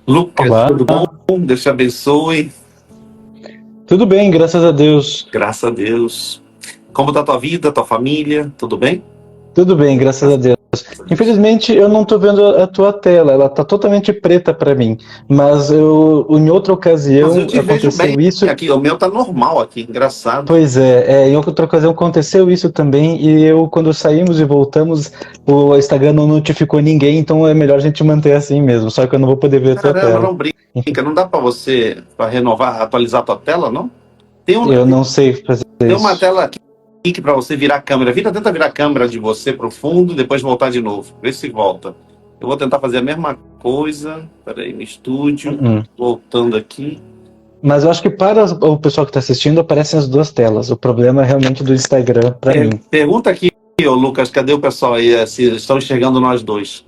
Lucas, Olá, tudo bom? Deus te abençoe. tudo bem, graças a Deus. Graças a Deus. Como está a tua vida, tua família? Tudo bem? Tudo bem, graças a Graças Deus. a Deus. Infelizmente, eu não estou vendo a tua tela, ela está totalmente preta para mim. Mas em outra Mas eu ocasião te vejo bem aconteceu isso. aqui. O meu tá normal aqui, engraçado. Pois é, em outra ocasião aconteceu isso também. E quando saímos e voltamos, o Instagram não notificou ninguém, então é melhor a gente manter assim mesmo. Só que eu não vou poder ver a tua Caramba, tela. não brinca. Não dá para você para renovar, atualizar a tua tela, não? Tem, um, Eu não sei fazer tem uma isso. tela aqui que para você virar a câmera. Tenta virar a câmera de você para o fundo e depois voltar de novo. Vê se volta. Eu vou tentar fazer a mesma coisa. Peraí, no estúdio. Uh-uh. Voltando aqui. Mas eu acho que para o pessoal que está assistindo aparecem as duas telas. O problema é realmente do Instagram para mim. Pergunta aqui, ô Lucas, cadê o pessoal aí? Se estão enxergando nós dois.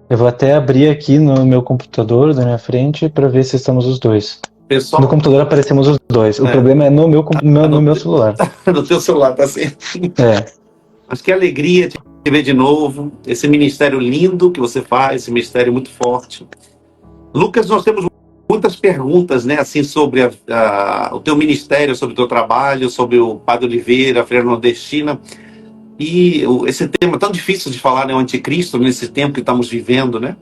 Eu vou até abrir aqui no meu computador, da minha frente, para ver se estamos os dois. No Pessoal, computador aparecemos os dois. O problema é no meu celular. no teu celular, tá assim. É. Mas que alegria te ver de novo. Esse ministério lindo que você faz, esse ministério muito forte. Lucas, nós temos muitas perguntas, né, assim, sobre o teu ministério, sobre o teu trabalho, sobre o Padre Oliveira, a Freira Nordestina. E esse tema tão difícil de falar, né, o anticristo, nesse tempo que estamos vivendo, né?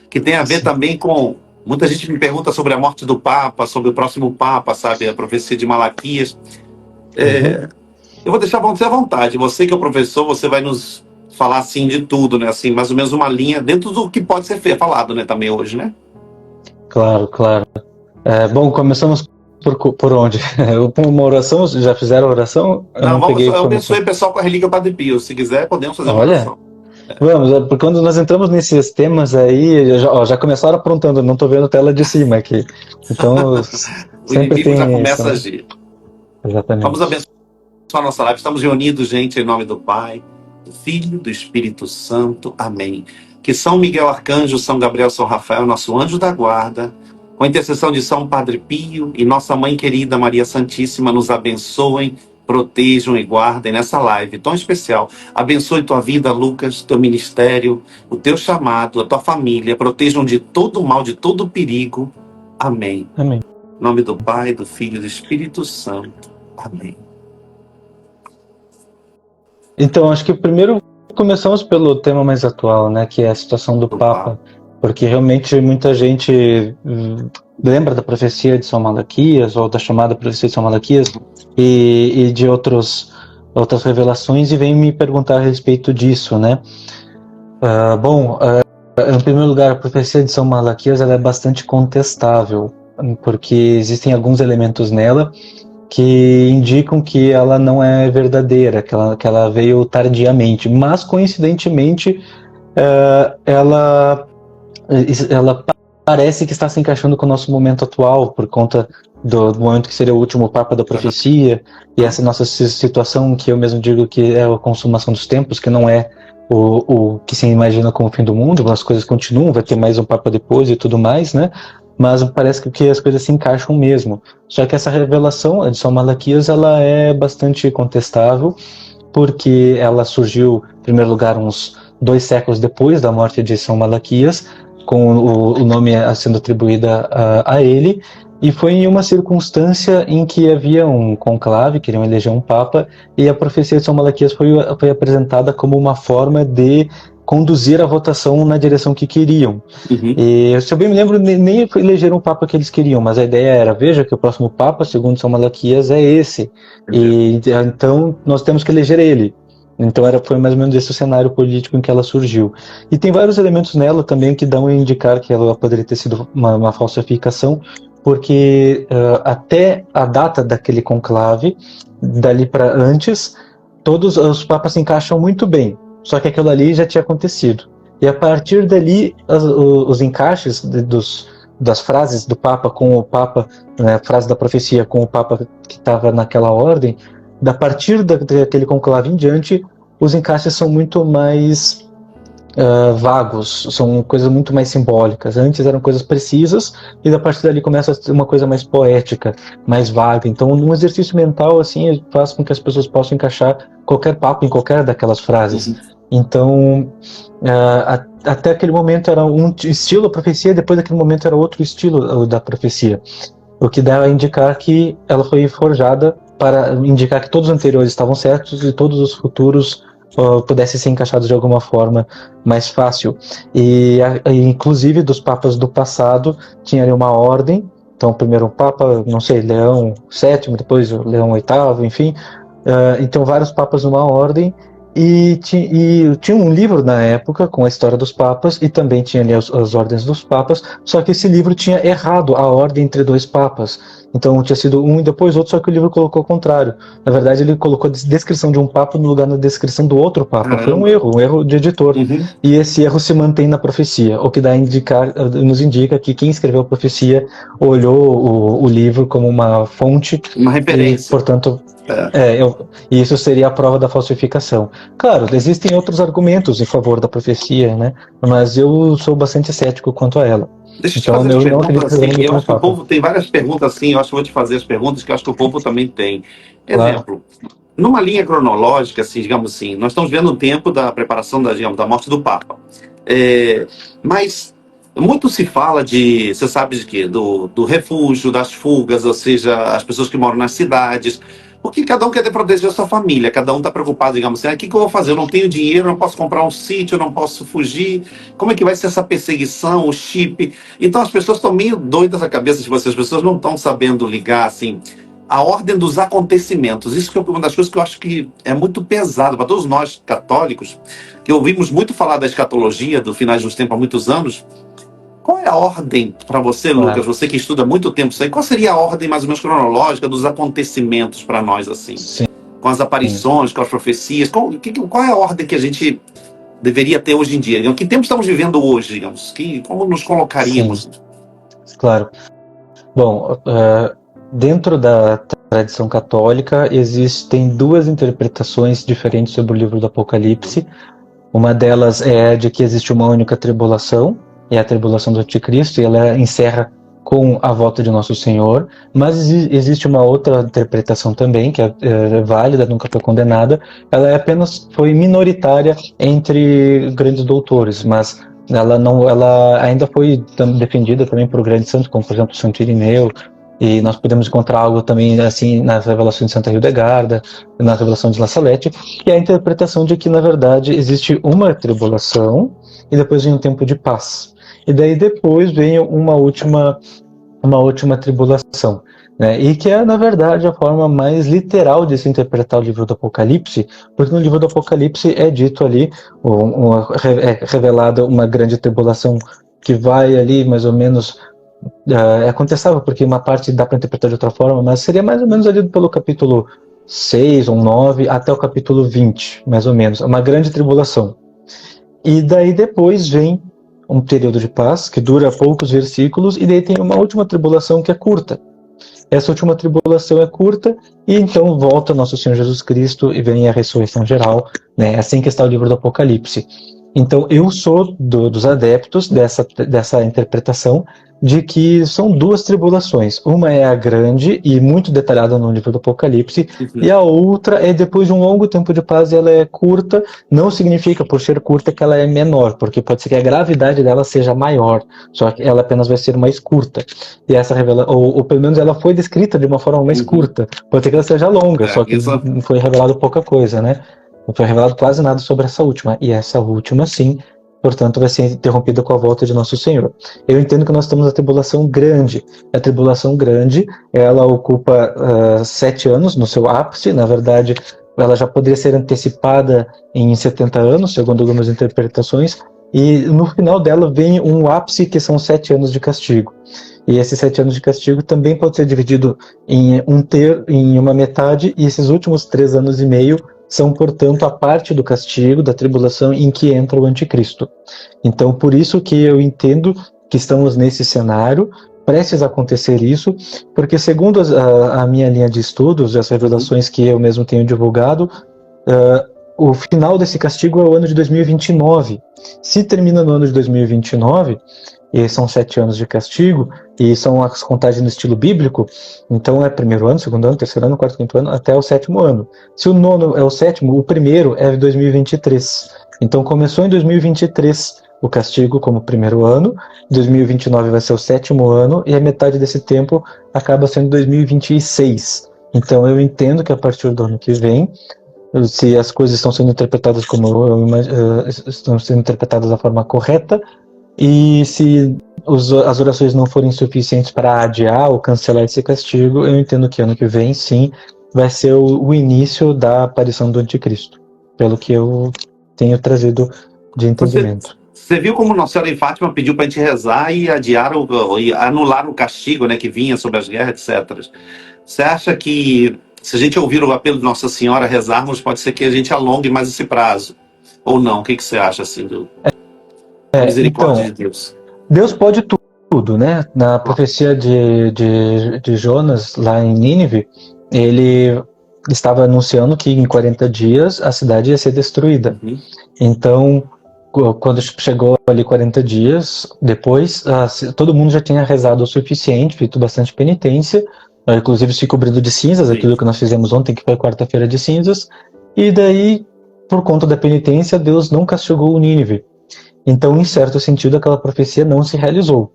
Que tem a ver Sim. também com... Muita gente me pergunta sobre a morte do Papa, sobre o próximo Papa, sabe? A profecia de Malaquias. Eu vou deixar você à vontade. Você que é o professor, você vai nos falar, assim, de tudo, né? Assim, mais ou menos uma linha dentro do que pode ser falado, né? Também hoje, né? Claro, claro. Bom, começamos por onde? Uma oração? Já fizeram a oração? Eu não peguei Eu informação. abençoe o pessoal com a relíquia Padre Pio. Se quiser, podemos fazer uma Olha, oração. vamos, porque quando nós entramos nesses temas aí, já começaram aprontando, não estou vendo a tela de cima aqui. Então, O sempre inimigo já tem isso, começa a né? agir. Vamos Exatamente. abençoar a nossa live. Estamos reunidos, gente, em nome do Pai, do Filho, do Espírito Santo. Amém. Que São Miguel Arcanjo, São Gabriel, São Rafael, nosso anjo da guarda, com a intercessão de São Padre Pio e nossa Mãe querida Maria Santíssima, nos abençoem, protejam e guardem nessa live tão especial. Abençoe tua vida, Lucas, teu ministério, o teu chamado, a tua família. Protejam de todo mal, de todo perigo. Amém. Amém. Em nome do Pai, do Filho e do Espírito Santo. Amém. Então, acho que primeiro começamos pelo tema mais atual, né, que é a situação do Papa, porque realmente muita gente lembra da profecia de São Malaquias, ou da chamada profecia de São Malaquias, e de outras revelações, e vem me perguntar a respeito disso, né. Em primeiro lugar, a profecia de São Malaquias ela é bastante contestável, porque existem alguns elementos nela que indicam que ela não é verdadeira, que ela veio tardiamente, mas coincidentemente ela parece que está se encaixando com o nosso momento atual, por conta do momento que seria o último Papa da profecia, e essa nossa situação que eu mesmo digo que é a consumação dos tempos, que não é o que se imagina como o fim do mundo, as coisas continuam, vai ter mais um Papa depois e tudo mais, né? Mas parece que as coisas se encaixam mesmo. Só que essa revelação de São Malaquias ela é bastante contestável, porque ela surgiu, em primeiro lugar, uns 2 séculos depois da morte de São Malaquias, com o nome sendo atribuído a ele, e foi em uma circunstância em que havia um conclave, queriam eleger um papa, e a profecia de São Malaquias foi apresentada como uma forma de conduzir a votação na direção que queriam. Uhum. E, se eu bem me lembro, nem elegeram o Papa que eles queriam, mas a ideia era, veja que o próximo Papa, segundo São Malaquias, é esse. E então nós temos que eleger ele. Então foi mais ou menos esse o cenário político em que ela surgiu. E tem vários elementos nela também que dão a indicar que ela poderia ter sido uma falsificação, porque até a data daquele conclave, dali para antes, todos os papas se encaixam muito bem. Só que aquilo ali já tinha acontecido. E a partir dali, os encaixes das frases do Papa com o Papa, né, frase da profecia com o Papa que estava naquela ordem, a partir daquele conclave em diante, os encaixes são muito mais vagos, são coisas muito mais simbólicas. Antes eram coisas precisas, e a partir dali começa a ser uma coisa mais poética, mais vaga. Então, um exercício mental assim faz com que as pessoas possam encaixar qualquer papo em qualquer daquelas frases. Então, até aquele momento era um estilo a profecia, depois daquele momento era outro estilo da profecia. O que dá a indicar que ela foi forjada para indicar que todos os anteriores estavam certos e todos os futuros pudessem ser encaixados de alguma forma mais fácil. E inclusive dos papas do passado tinha ali uma ordem. Então, primeiro um papa, não sei, Leão VII, depois o Leão VIII, enfim. Então, vários papas numa ordem. E tinha um livro na época com a história dos papas e também tinha ali as ordens dos papas, só que esse livro tinha errado a ordem entre dois papas. Então tinha sido um e depois outro, só que o livro colocou o contrário. Na verdade, ele colocou a descrição de um papa no lugar da descrição do outro papa. Caramba. Foi um erro de editor. Uhum. E esse erro se mantém na profecia, o que nos indica que quem escreveu a profecia olhou o livro como uma fonte. Uma referência. E, portanto, e isso seria a prova da falsificação. Claro, existem outros argumentos em favor da profecia, né? Mas eu sou bastante cético quanto a ela. Deixa eu te fazer eu as não perguntas acredito assim. Eu acho que o Papa. povo tem várias perguntas assim. Eu acho que eu vou te fazer as perguntas que eu acho que o povo também tem. Exemplo, numa linha cronológica, assim, digamos assim, nós estamos vendo o tempo da preparação da morte do Papa. Mas muito se fala de, você sabe de quê? Do refúgio, das fugas, ou seja, as pessoas que moram nas cidades. Porque cada um quer proteger a sua família, cada um está preocupado, digamos assim, o que eu vou fazer? Eu não tenho dinheiro, eu não posso comprar um sítio, eu não posso fugir. Como é que vai ser essa perseguição, o chip? Então as pessoas estão meio doidas na cabeça de vocês, as pessoas não estão sabendo ligar, assim, a ordem dos acontecimentos. Isso que é uma das coisas que eu acho que é muito pesado para todos nós católicos, que ouvimos muito falar da escatologia, do finais dos tempos há muitos anos. Qual é a ordem para você, Lucas, você que estuda há muito tempo isso aí, qual seria a ordem mais ou menos cronológica dos acontecimentos para nós, assim? Sim. Com as aparições, com as profecias, qual é a ordem que a gente deveria ter hoje em dia? Digamos, que tempo estamos vivendo hoje, digamos? Como nos colocaríamos? Sim. Claro. Bom, dentro da tradição católica existem duas interpretações diferentes sobre o livro do Apocalipse. Uma delas é de que existe uma única tribulação, é a tribulação do Anticristo, e ela encerra com a volta de Nosso Senhor, mas existe uma outra interpretação também, que é válida, nunca foi condenada, ela apenas foi minoritária entre grandes doutores, mas ela ainda foi defendida também por grandes santos, como por exemplo Santo Irineu, e nós podemos encontrar algo também assim nas revelações de Santa Hildegarda, na revelação de La Salette, que é a interpretação de que na verdade existe uma tribulação e depois vem um tempo de paz. E daí depois vem uma última tribulação, né? E que é, na verdade, a forma mais literal de se interpretar o livro do Apocalipse, porque no livro do Apocalipse é dito ali, é revelada uma grande tribulação que vai ali mais ou menos, é contestável, porque uma parte dá para interpretar de outra forma, mas seria mais ou menos ali pelo capítulo 6 ou 9 até o capítulo 20, mais ou menos, uma grande tribulação. E daí depois vem um período de paz, que dura poucos versículos, e daí tem uma última tribulação que é curta. Essa última tribulação é curta, e então volta Nosso Senhor Jesus Cristo e vem a ressurreição geral, né? Assim que está o livro do Apocalipse. Então eu sou dos adeptos dessa interpretação de que são duas tribulações. Uma é a grande e muito detalhada no livro do Apocalipse, e a outra é depois de um longo tempo de paz, e ela é curta. Não significa, por ser curta, que ela é menor, porque pode ser que a gravidade dela seja maior, só que ela apenas vai ser mais curta. E essa ou pelo menos ela foi descrita de uma forma mais curta. Pode ser que ela seja longa, só que foi revelado pouca coisa, né? Não foi revelado quase nada sobre essa última. E essa última, sim, portanto, vai ser interrompida com a volta de Nosso Senhor. Eu entendo que nós temos a tribulação grande. A tribulação grande, ela ocupa 7 anos no seu ápice. Na verdade, ela já poderia ser antecipada em 70 anos, segundo algumas interpretações. E no final dela vem um ápice, que são 7 anos de castigo. E esses 7 anos de castigo também pode ser dividido em uma metade, e esses últimos 3 anos e meio são, portanto, a parte do castigo, da tribulação, em que entra o anticristo. Então, por isso que eu entendo que estamos nesse cenário, prestes a acontecer isso, porque segundo a minha linha de estudos, as revelações que eu mesmo tenho divulgado, o final desse castigo é o ano de 2029. Se termina no ano de 2029, e são 7 anos de castigo, e são as contagens no estilo bíblico, então é primeiro ano, segundo ano, terceiro ano, quarto, quinto ano, até o 7º ano. Se o nono é o 7º, o primeiro é 2023. Então começou em 2023 o castigo como primeiro ano, 2029 vai ser o 7º ano, e a metade desse tempo acaba sendo 2026. Então eu entendo que a partir do ano que vem, se as coisas estão sendo interpretadas estão sendo interpretadas da forma correta, e se as orações não forem suficientes para adiar ou cancelar esse castigo, eu entendo que ano que vem, sim, vai ser o início da aparição do anticristo, pelo que eu tenho trazido de entendimento. Você viu como Nossa Senhora em Fátima pediu para a gente rezar e adiar e anular o castigo, né, que vinha sobre as guerras, etc. Você acha que, se a gente ouvir o apelo de Nossa Senhora, rezarmos, pode ser que a gente alongue mais esse prazo? Ou não? O que você acha, assim, da misericórdia então, de Deus? Deus pode tudo, né? Na profecia de Jonas, lá em Nínive, ele estava anunciando que em 40 dias a cidade ia ser destruída. Uhum. Então, quando chegou ali 40 dias depois, todo mundo já tinha rezado o suficiente, feito bastante penitência, inclusive se cobrindo de cinzas, Sim. aquilo que nós fizemos ontem, que foi quarta-feira de cinzas, e daí, por conta da penitência, Deus não castigou o Nínive. Então, em certo sentido, aquela profecia não se realizou.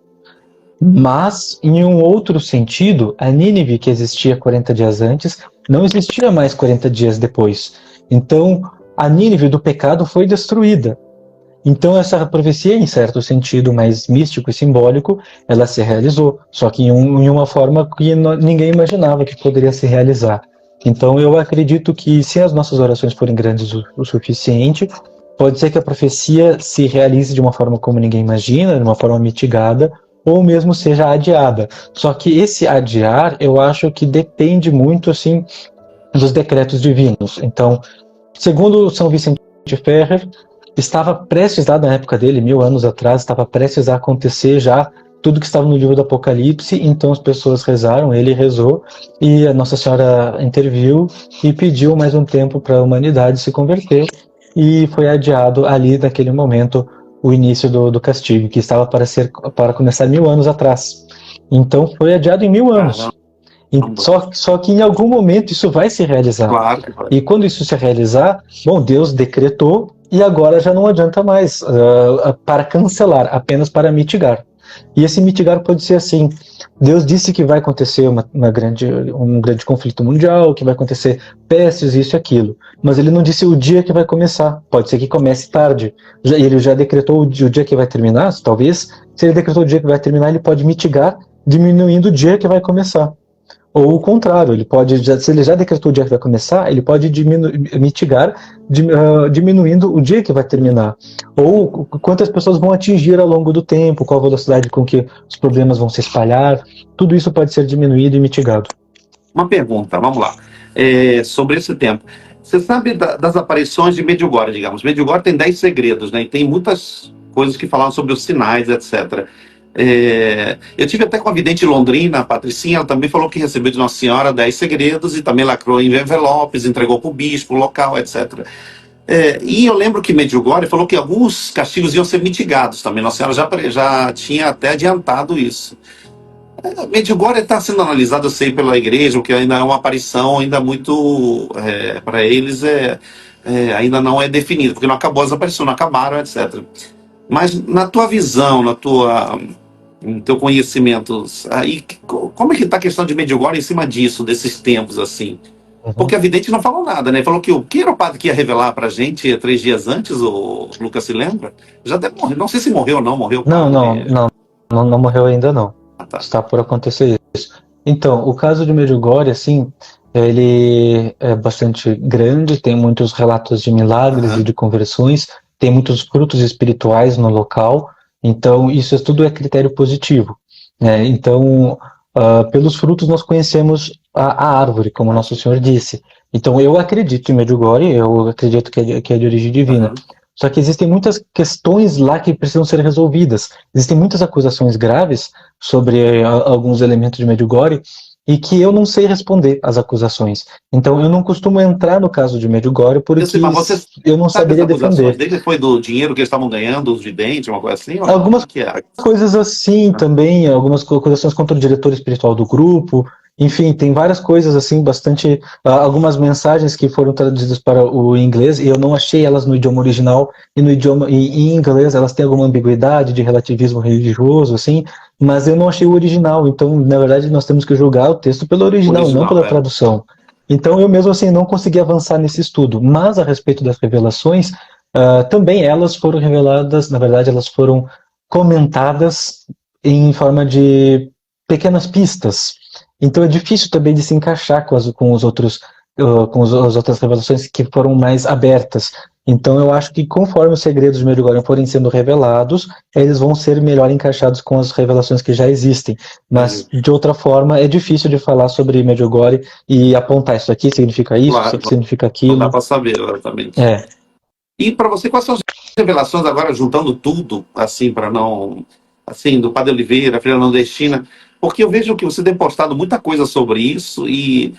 Mas, em um outro sentido, a Nínive, que existia 40 dias antes, não existia mais 40 dias depois. Então, a Nínive do pecado foi destruída. Então, essa profecia, em certo sentido mais místico e simbólico, ela se realizou, só que em uma forma que ninguém imaginava que poderia se realizar. Então, eu acredito que, se as nossas orações forem grandes o suficiente, pode ser que a profecia se realize de uma forma como ninguém imagina, de uma forma mitigada, ou mesmo seja adiada. Só que esse adiar, eu acho que depende muito, assim, dos decretos divinos. Então, segundo São Vicente Ferrer, estava prestes, lá na época dele, 1000 anos atrás, estava prestes a acontecer já tudo que estava no livro do Apocalipse, então as pessoas rezaram, ele rezou, e a Nossa Senhora interviu e pediu mais um tempo para a humanidade se converter, e foi adiado ali, naquele momento, o início do castigo, que estava para começar 1000 anos atrás. Então foi adiado em 1000 anos. Só que em algum momento isso vai se realizar. Claro. E quando isso se realizar, bom, Deus decretou e agora já não adianta mais para cancelar, apenas para mitigar. E esse mitigar pode ser assim: Deus disse que vai acontecer um grande conflito mundial, que vai acontecer pestes, isso e aquilo. Mas ele não disse o dia que vai começar. Pode ser que comece tarde. Ele já decretou o dia que vai terminar, talvez. Se ele decretou o dia que vai terminar, ele pode mitigar, diminuindo o dia que vai começar. Ou o contrário, se ele já decretou o dia que vai começar, ele pode mitigar, diminuindo o dia que vai terminar. Ou quantas pessoas vão atingir ao longo do tempo, qual a velocidade com que os problemas vão se espalhar. Tudo isso pode ser diminuído e mitigado. Uma pergunta, vamos lá. Sobre esse tempo. Você sabe das aparições de Medjugorje, digamos. Medjugorje tem 10 segredos, né? E tem muitas coisas que falam sobre os sinais, etc. Eu tive até com a vidente londrina, a Patricinha, ela também falou que recebeu de Nossa Senhora 10 segredos e também lacrou em envelopes, entregou para o bispo local, etc. E eu lembro que Medjugorje falou que alguns castigos iam ser mitigados também. Nossa Senhora já tinha até adiantado isso. Medjugorje está sendo analisado, eu sei, pela igreja, que ainda é uma aparição ainda muito, para eles, ainda não é definido, porque não acabou as aparições, não acabaram, etc. Mas na tua visão, no teu conhecimento, aí, como é que está a questão de Medjugorje em cima disso, desses tempos, assim? Porque a vidente não falou nada, né? Falou que o que era o padre que ia revelar pra gente 3 dias antes, o Lucas se lembra? Já deve morrer, não sei se morreu ou não, morreu. Não morreu ainda não. Tá. Está por acontecer isso. Então, o caso de Medjugorje, assim, ele é bastante grande, tem muitos relatos de milagres e de conversões, tem muitos frutos espirituais no local, então isso tudo é critério positivo, né? Então, pelos frutos nós conhecemos a árvore, como Nosso Senhor disse. Então eu acredito em Medjugorje, eu acredito que é de origem divina. Só que existem muitas questões lá que precisam ser resolvidas. Existem muitas acusações graves sobre alguns elementos de Medjugorje e que eu não sei responder às acusações. Então eu não costumo entrar no caso de Medjugorje porque eu não saberia defender. Desde foi do dinheiro que eles estavam ganhando, os videntes, uma coisa assim? Algumas coisas assim também, algumas acusações contra o diretor espiritual do grupo. Enfim, tem várias coisas assim, bastante, algumas mensagens que foram traduzidas para o inglês e eu não achei elas no idioma original e no idioma em inglês elas têm alguma ambiguidade de relativismo religioso assim, mas eu não achei o original. Então, na verdade, nós temos que julgar o texto pelo original e não Original, pela tradução. Então, eu mesmo assim não consegui avançar nesse estudo. Mas a respeito das revelações, também elas foram reveladas, na verdade, elas foram comentadas em forma de pequenas pistas. Então é difícil também de se encaixar com os outros, as outras revelações que foram mais abertas. Então eu acho que conforme os segredos de Medjugorje forem sendo revelados, eles vão ser melhor encaixados com as revelações que já existem. Mas de outra forma é difícil de falar sobre Medjugorje e apontar isso aqui significa isso, isso claro, aqui significa não dá aquilo. para saber exatamente. É. E para você, quais são as revelações agora, juntando tudo, assim, para não. Assim, do Padre Oliveira, Freira Nordestina, porque eu vejo que você tem postado muita coisa sobre isso e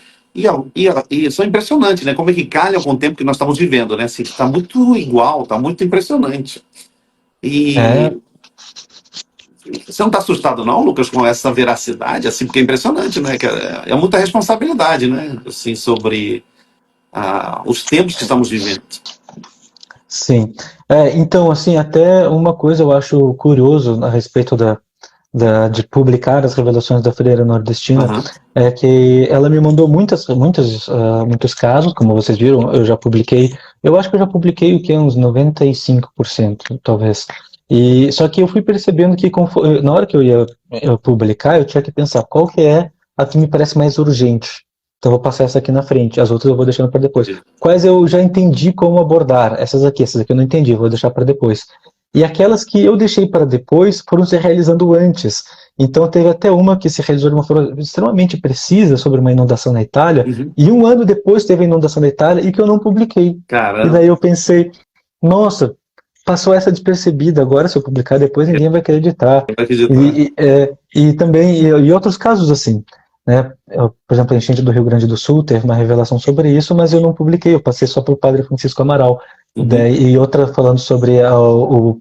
são impressionantes, né? Como é que calha com o tempo que nós estamos vivendo, né? Assim, está muito igual, está muito impressionante. É, E você não está assustado, não, Lucas, com essa veracidade, assim, porque é impressionante, né? Que é muita responsabilidade, né? Assim, sobre os tempos que estamos vivendo. sim. Então, assim, até uma coisa eu acho curioso a respeito de publicar as revelações da Freira Nordestina Uhum. é que ela me mandou muitos casos, como vocês viram, eu já publiquei, eu acho que eu já publiquei o que, uns 95%, talvez. E só que eu fui percebendo que na hora que eu publicar, eu tinha que pensar qual que é a que me parece mais urgente. Então eu vou passar essa aqui na frente, as outras eu vou deixando para depois. Quais eu já entendi como abordar, essas aqui eu não entendi, vou deixar para depois. E aquelas que eu deixei para depois foram se realizando antes. Então teve até uma que se realizou de uma forma extremamente precisa sobre uma inundação na Itália, Uhum. e um ano depois teve a inundação na Itália e que eu não publiquei. E Caramba. daí eu pensei, nossa, passou essa despercebida, agora se eu publicar depois ninguém vai acreditar. Vai acreditar. E também, e outros casos assim, né? Por exemplo, a enchente do Rio Grande do Sul teve uma revelação sobre isso, mas eu não publiquei, eu passei só para o padre Francisco Amaral. Uhum. E outra falando sobre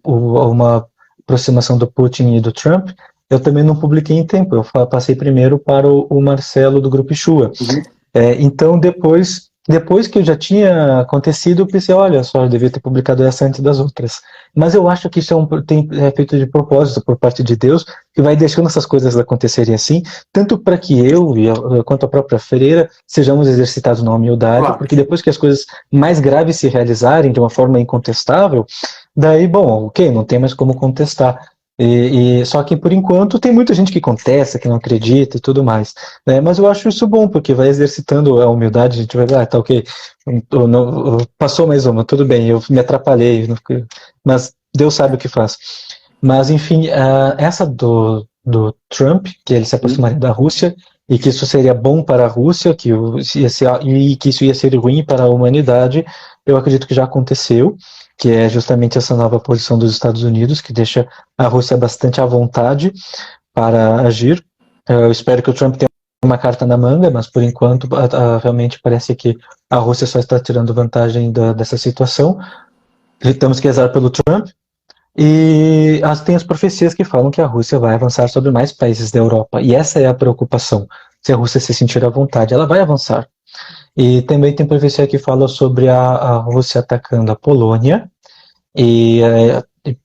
uma aproximação do Putin e do Trump, eu também não publiquei em tempo, eu passei primeiro para o Marcelo do Grupo Ishua. Uhum. Então, depois que eu já tinha acontecido, eu pensei, olha só, eu devia ter publicado essa antes das outras. Mas eu acho que isso é feito de propósito por parte de Deus, que vai deixando essas coisas acontecerem assim, tanto para que eu quanto a própria Freira sejamos exercitados na humildade, Claro. porque depois que as coisas mais graves se realizarem de uma forma incontestável, daí, bom, ok, não tem mais como contestar. Só que por enquanto tem muita gente que contesta, que não acredita e tudo mais, né? Mas eu acho isso bom, porque vai exercitando a humildade, a gente vai ver, tá ok, passou mais uma, tudo bem, eu me atrapalhei, mas Deus sabe o que faz. Mas enfim, essa do Trump, que ele se aproximaria da Rússia, e que isso seria bom para a Rússia, e que isso ia ser ruim para a humanidade, eu acredito que já aconteceu, que é justamente essa nova posição dos Estados Unidos, que deixa a Rússia bastante à vontade para agir. Eu espero que o Trump tenha uma carta na manga, mas por enquanto realmente parece que a Rússia só está tirando vantagem dessa situação. Temos que rezar pelo Trump. E tem as profecias que falam que a Rússia vai avançar sobre mais países da Europa. E essa é a preocupação. Se a Rússia se sentir à vontade, ela vai avançar. E também tem profecia que fala sobre a Rússia atacando a Polônia,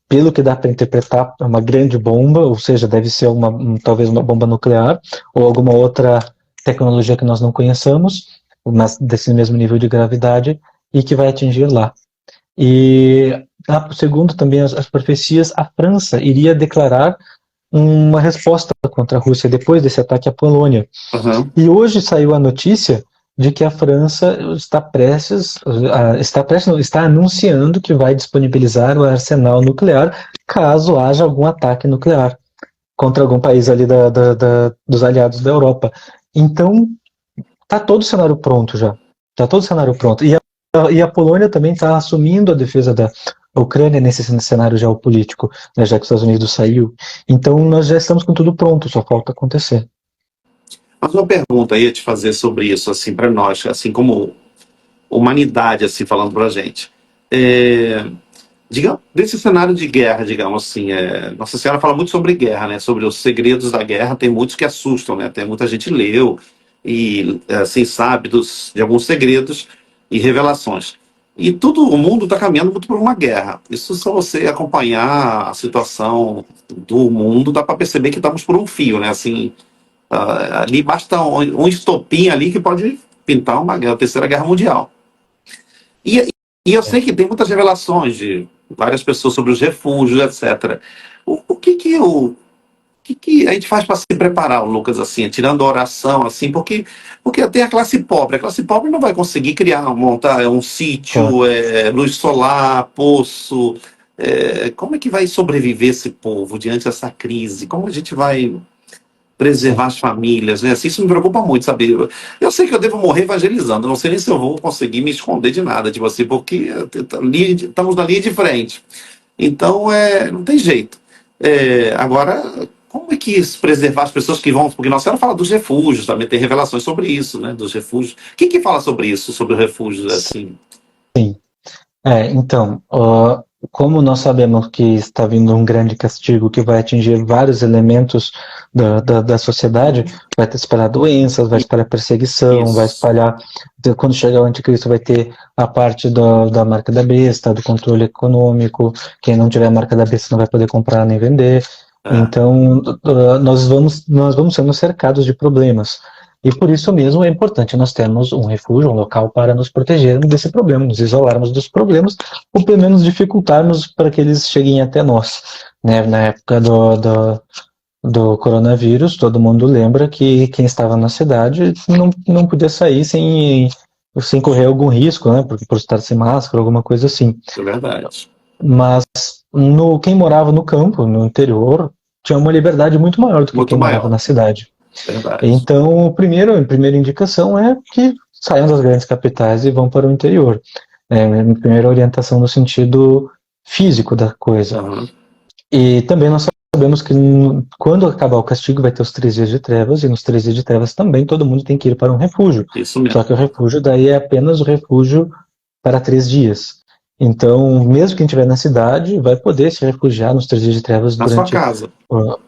pelo que dá para interpretar, é uma grande bomba, ou seja, deve ser talvez uma bomba nuclear, ou alguma outra tecnologia que nós não conheçamos, mas desse mesmo nível de gravidade, e que vai atingir lá. E, segundo também as profecias, a França iria declarar uma resposta contra a Rússia depois desse ataque à Polônia. Uhum. E hoje saiu a notícia de que a França está anunciando que vai disponibilizar o arsenal nuclear caso haja algum ataque nuclear contra algum país ali dos aliados da Europa. Então, está todo o cenário pronto já. Está todo o cenário pronto. E a Polônia também está assumindo a defesa da Ucrânia nesse cenário geopolítico, né, já que os Estados Unidos saiu. Então, nós já estamos com tudo pronto, só falta acontecer. Mas uma pergunta aí a te fazer sobre isso, assim, para nós, assim, como humanidade, assim, falando para a gente. Digamos, desse cenário de guerra, digamos assim, Nossa Senhora fala muito sobre guerra, né? Sobre os segredos da guerra, tem muitos que assustam, né? Tem muita gente leu, e assim sabe de alguns segredos e revelações. E todo o mundo está caminhando muito por uma guerra. Isso, só você acompanhar a situação do mundo, dá para perceber que estamos por um fio, né? Assim, ali basta um estopim ali que pode pintar uma guerra, a Terceira Guerra Mundial. E, e eu sei que tem muitas revelações de várias pessoas sobre os refúgios, etc. O que a gente faz para se preparar, Lucas, assim, tirando a oração, assim, porque tem a classe pobre. A classe pobre não vai conseguir montar um Claro. sítio, luz solar, poço. Como é que vai sobreviver esse povo diante dessa crise? Como a gente vai Sim. preservar as famílias, né? Assim, isso me preocupa muito, sabe? Eu sei que eu devo morrer evangelizando, eu não sei nem se eu vou conseguir me esconder de nada, tipo assim, porque estamos na linha de frente. Então, não tem jeito. Agora, como é que se preservar as pessoas que vão... Porque Nossa Senhora fala dos refúgios, também tem revelações sobre isso, né? Dos refúgios. Quem que fala sobre isso, sobre os refúgios, assim? Sim. Então, como nós sabemos que está vindo um grande castigo que vai atingir vários elementos da sociedade, vai espalhar doenças, vai espalhar perseguição, vai Isso, espalhar, quando chegar o anticristo vai ter a parte da marca da besta, do controle econômico, quem não tiver a marca da besta não vai poder comprar nem vender, é, então nós vamos sendo cercados de problemas. E por isso mesmo é importante nós termos um refúgio, um local para nos protegermos desse problema, nos isolarmos dos problemas, ou pelo menos dificultarmos para que eles cheguem até nós. Né? Na época do coronavírus, todo mundo lembra que quem estava na cidade não podia sair sem correr algum risco, né? Por estar sem máscara, alguma coisa assim. é verdade. Mas quem morava no campo, no interior, tinha uma liberdade muito maior do que Muito quem morava maior, na cidade. verdade. Então, a primeira indicação é que saiam das grandes capitais e vão para o interior. A primeira orientação no sentido físico da coisa. Uhum. E também nós sabemos que quando acabar o castigo vai ter os 3 dias de trevas, e nos 3 dias de trevas também todo mundo tem que ir para um refúgio. Isso Só mesmo. que o refúgio daí é apenas o refúgio para 3 dias. Então, mesmo quem estiver na cidade, vai poder se refugiar nos 3 dias de trevas Na sua casa.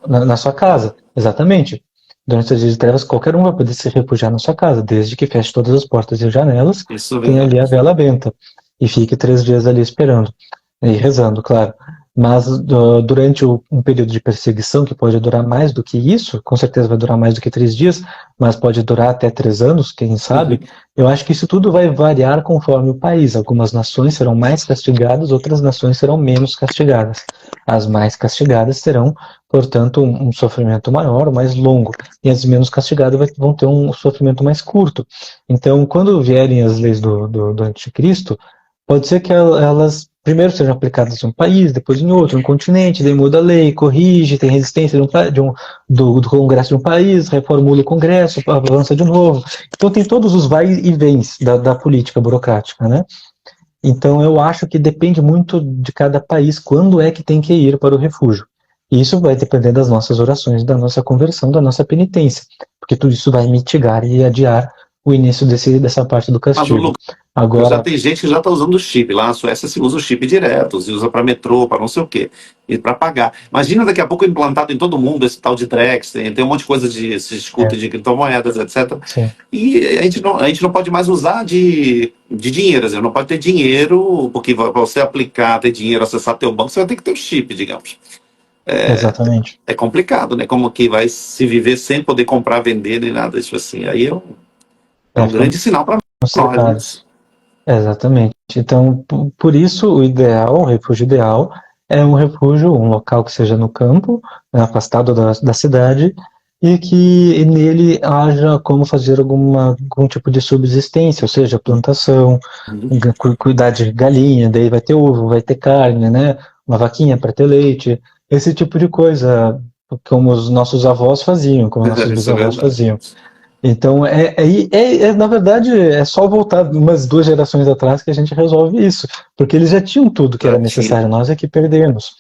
na sua casa, exatamente. Durante os dias de trevas, qualquer um vai poder se refugiar na sua casa, desde que feche todas as portas e janelas, Isso é tenha ali a verdade. vela benta e fique 3 dias ali esperando e rezando, claro. Mas durante um período de perseguição que pode durar mais do que isso, com certeza vai durar mais do que 3 dias, mas pode durar até 3 anos, quem sabe. Uhum. Eu acho que isso tudo vai variar conforme o país. Algumas nações serão mais castigadas, outras nações serão menos castigadas. As mais castigadas terão, portanto, um sofrimento maior, mais longo, e as menos castigadas vão ter um sofrimento mais curto. Então, quando vierem as leis do anticristo, pode ser que elas primeiro sejam aplicadas em um país, depois em outro, em um continente, daí muda a lei, corrige, tem resistência do Congresso de um país, reformula o Congresso, avança de novo. Então tem todos os vai e vens da política burocrática, né? Então eu acho que depende muito de cada país quando é que tem que ir para o refúgio. E isso vai depender das nossas orações, da nossa conversão, da nossa penitência, porque tudo isso vai mitigar e adiar o início dessa parte do Mas o castigo. Lucas, já Agora, tem gente que já está usando o chip. Lá na Suécia se usa o chip direto, se usa para metrô, para não sei o quê, e para pagar. Imagina daqui a pouco implantado em todo mundo esse tal de Drex, tem um monte de coisa se discute de criptomoedas, etc. sim, E a gente não pode mais usar de dinheiro, não pode ter dinheiro, porque para você aplicar, ter dinheiro, acessar teu banco, você vai ter que ter o chip, digamos. exatamente. É complicado, né? Como que vai se viver sem poder comprar, vender, nem nada disso assim. Aí é um grande Ficamos sinal para nós, né? cercados. Exatamente. Então, por isso, o ideal, o refúgio ideal, é um refúgio, um local que seja no campo, né, afastado da cidade, e que nele haja como fazer algum tipo de subsistência, ou seja, plantação, cuidar de galinha, daí vai ter ovo, vai ter carne, né? Uma vaquinha para ter leite, esse tipo de coisa, como os nossos avós faziam, como nossos Isso é bisavós verdade. faziam. Então, na verdade, é só voltar umas 2 gerações atrás que a gente resolve isso, porque eles já tinham tudo que Já era tinha. necessário, nós é que perdemos.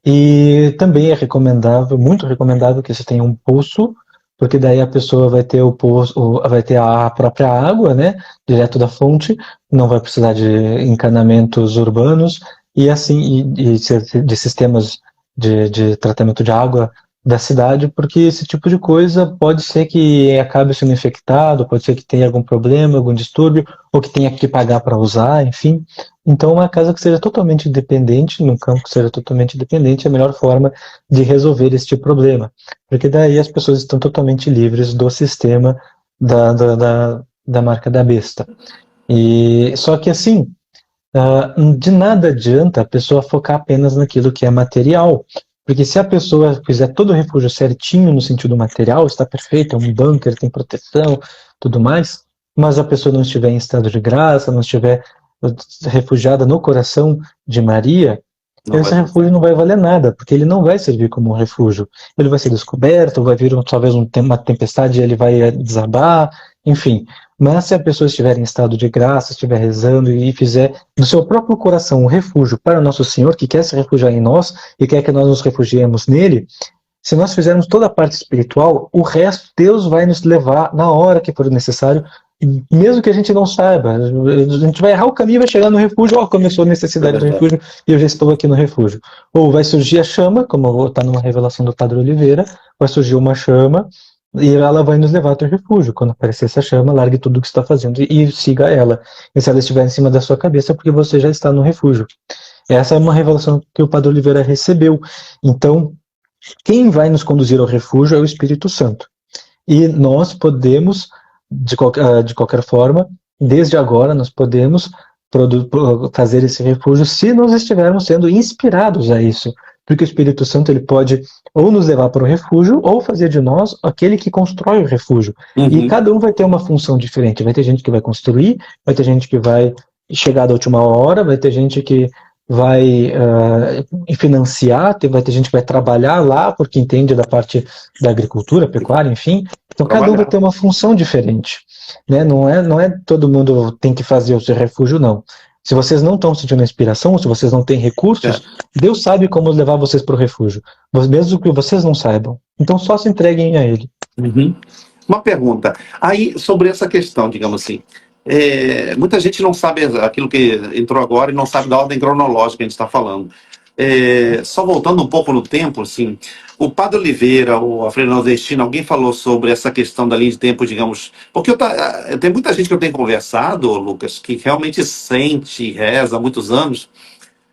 E também é recomendável, muito recomendável que você tenha um poço, porque daí a pessoa vai ter o poço, vai ter a própria água, né, direto da fonte, não vai precisar de encanamentos urbanos, e assim, de sistemas de tratamento de água da cidade, porque esse tipo de coisa pode ser que acabe sendo infectado, pode ser que tenha algum problema, algum distúrbio, ou que tenha que pagar para usar, enfim. Então, uma casa que seja totalmente independente, num campo que seja totalmente independente, é a melhor forma de resolver este problema, porque daí as pessoas estão totalmente livres do sistema da marca da besta. E só que assim, de nada adianta a pessoa focar apenas naquilo que é material. Porque se a pessoa fizer todo o refúgio certinho no sentido material, está perfeito, é um bunker, tem proteção, tudo mais, mas a pessoa não estiver em estado de graça, não estiver refugiada no coração de Maria, Não vai esse dar refúgio certo. não vai valer nada, porque ele não vai servir como um refúgio. Ele vai ser descoberto, vai vir talvez uma tempestade e ele vai desabar, enfim. Mas se a pessoa estiver em estado de graça, estiver rezando e fizer do seu próprio coração um refúgio para o nosso Senhor, que quer se refugiar em nós e quer que nós nos refugiemos nele, se nós fizermos toda a parte espiritual, o resto Deus vai nos levar na hora que for necessário, mesmo que a gente não saiba. A gente vai errar o caminho e vai chegar no refúgio, começou a É necessidade do verdade. refúgio e eu já estou aqui no refúgio. Ou vai surgir a chama, como está numa revelação do Padre Oliveira, vai surgir uma chama e ela vai nos levar até o refúgio. Quando aparecer essa chama, largue tudo o que está fazendo e siga ela. E se ela estiver em cima da sua cabeça, é porque você já está no refúgio. Essa é uma revelação que o Padre Oliveira recebeu. Então, quem vai nos conduzir ao refúgio é o Espírito Santo. E nós podemos, de qualquer forma, desde agora, nós podemos fazer esse refúgio se nós estivermos sendo inspirados a isso. Porque o Espírito Santo ele pode ou nos levar para o refúgio ou fazer de nós aquele que constrói o refúgio. E Uhum. cada um vai ter uma função diferente. Vai ter gente que vai construir, vai ter gente que vai chegar da última hora, vai ter gente que vai financiar, vai ter gente que vai trabalhar lá porque entende da parte da agricultura, pecuária, enfim. Então cada um vai Trabalhar. ter uma função diferente, né? Não é todo mundo tem que fazer o seu refúgio, não. Se vocês não estão sentindo inspiração, se vocês não têm recursos, É. Deus sabe como levar vocês para o refúgio, mesmo que vocês não saibam. Então só se entreguem a Ele. Uhum. Uma pergunta. Aí, sobre essa questão, digamos assim, muita gente não sabe aquilo que entrou agora e não sabe da ordem cronológica que a gente está falando. Só voltando um pouco no tempo, assim, o Padre Oliveira, ou a Freira Nordestina, alguém falou sobre essa questão da linha de tempo, digamos, porque tem muita gente que eu tenho conversado, Lucas, que realmente sente, reza há muitos anos,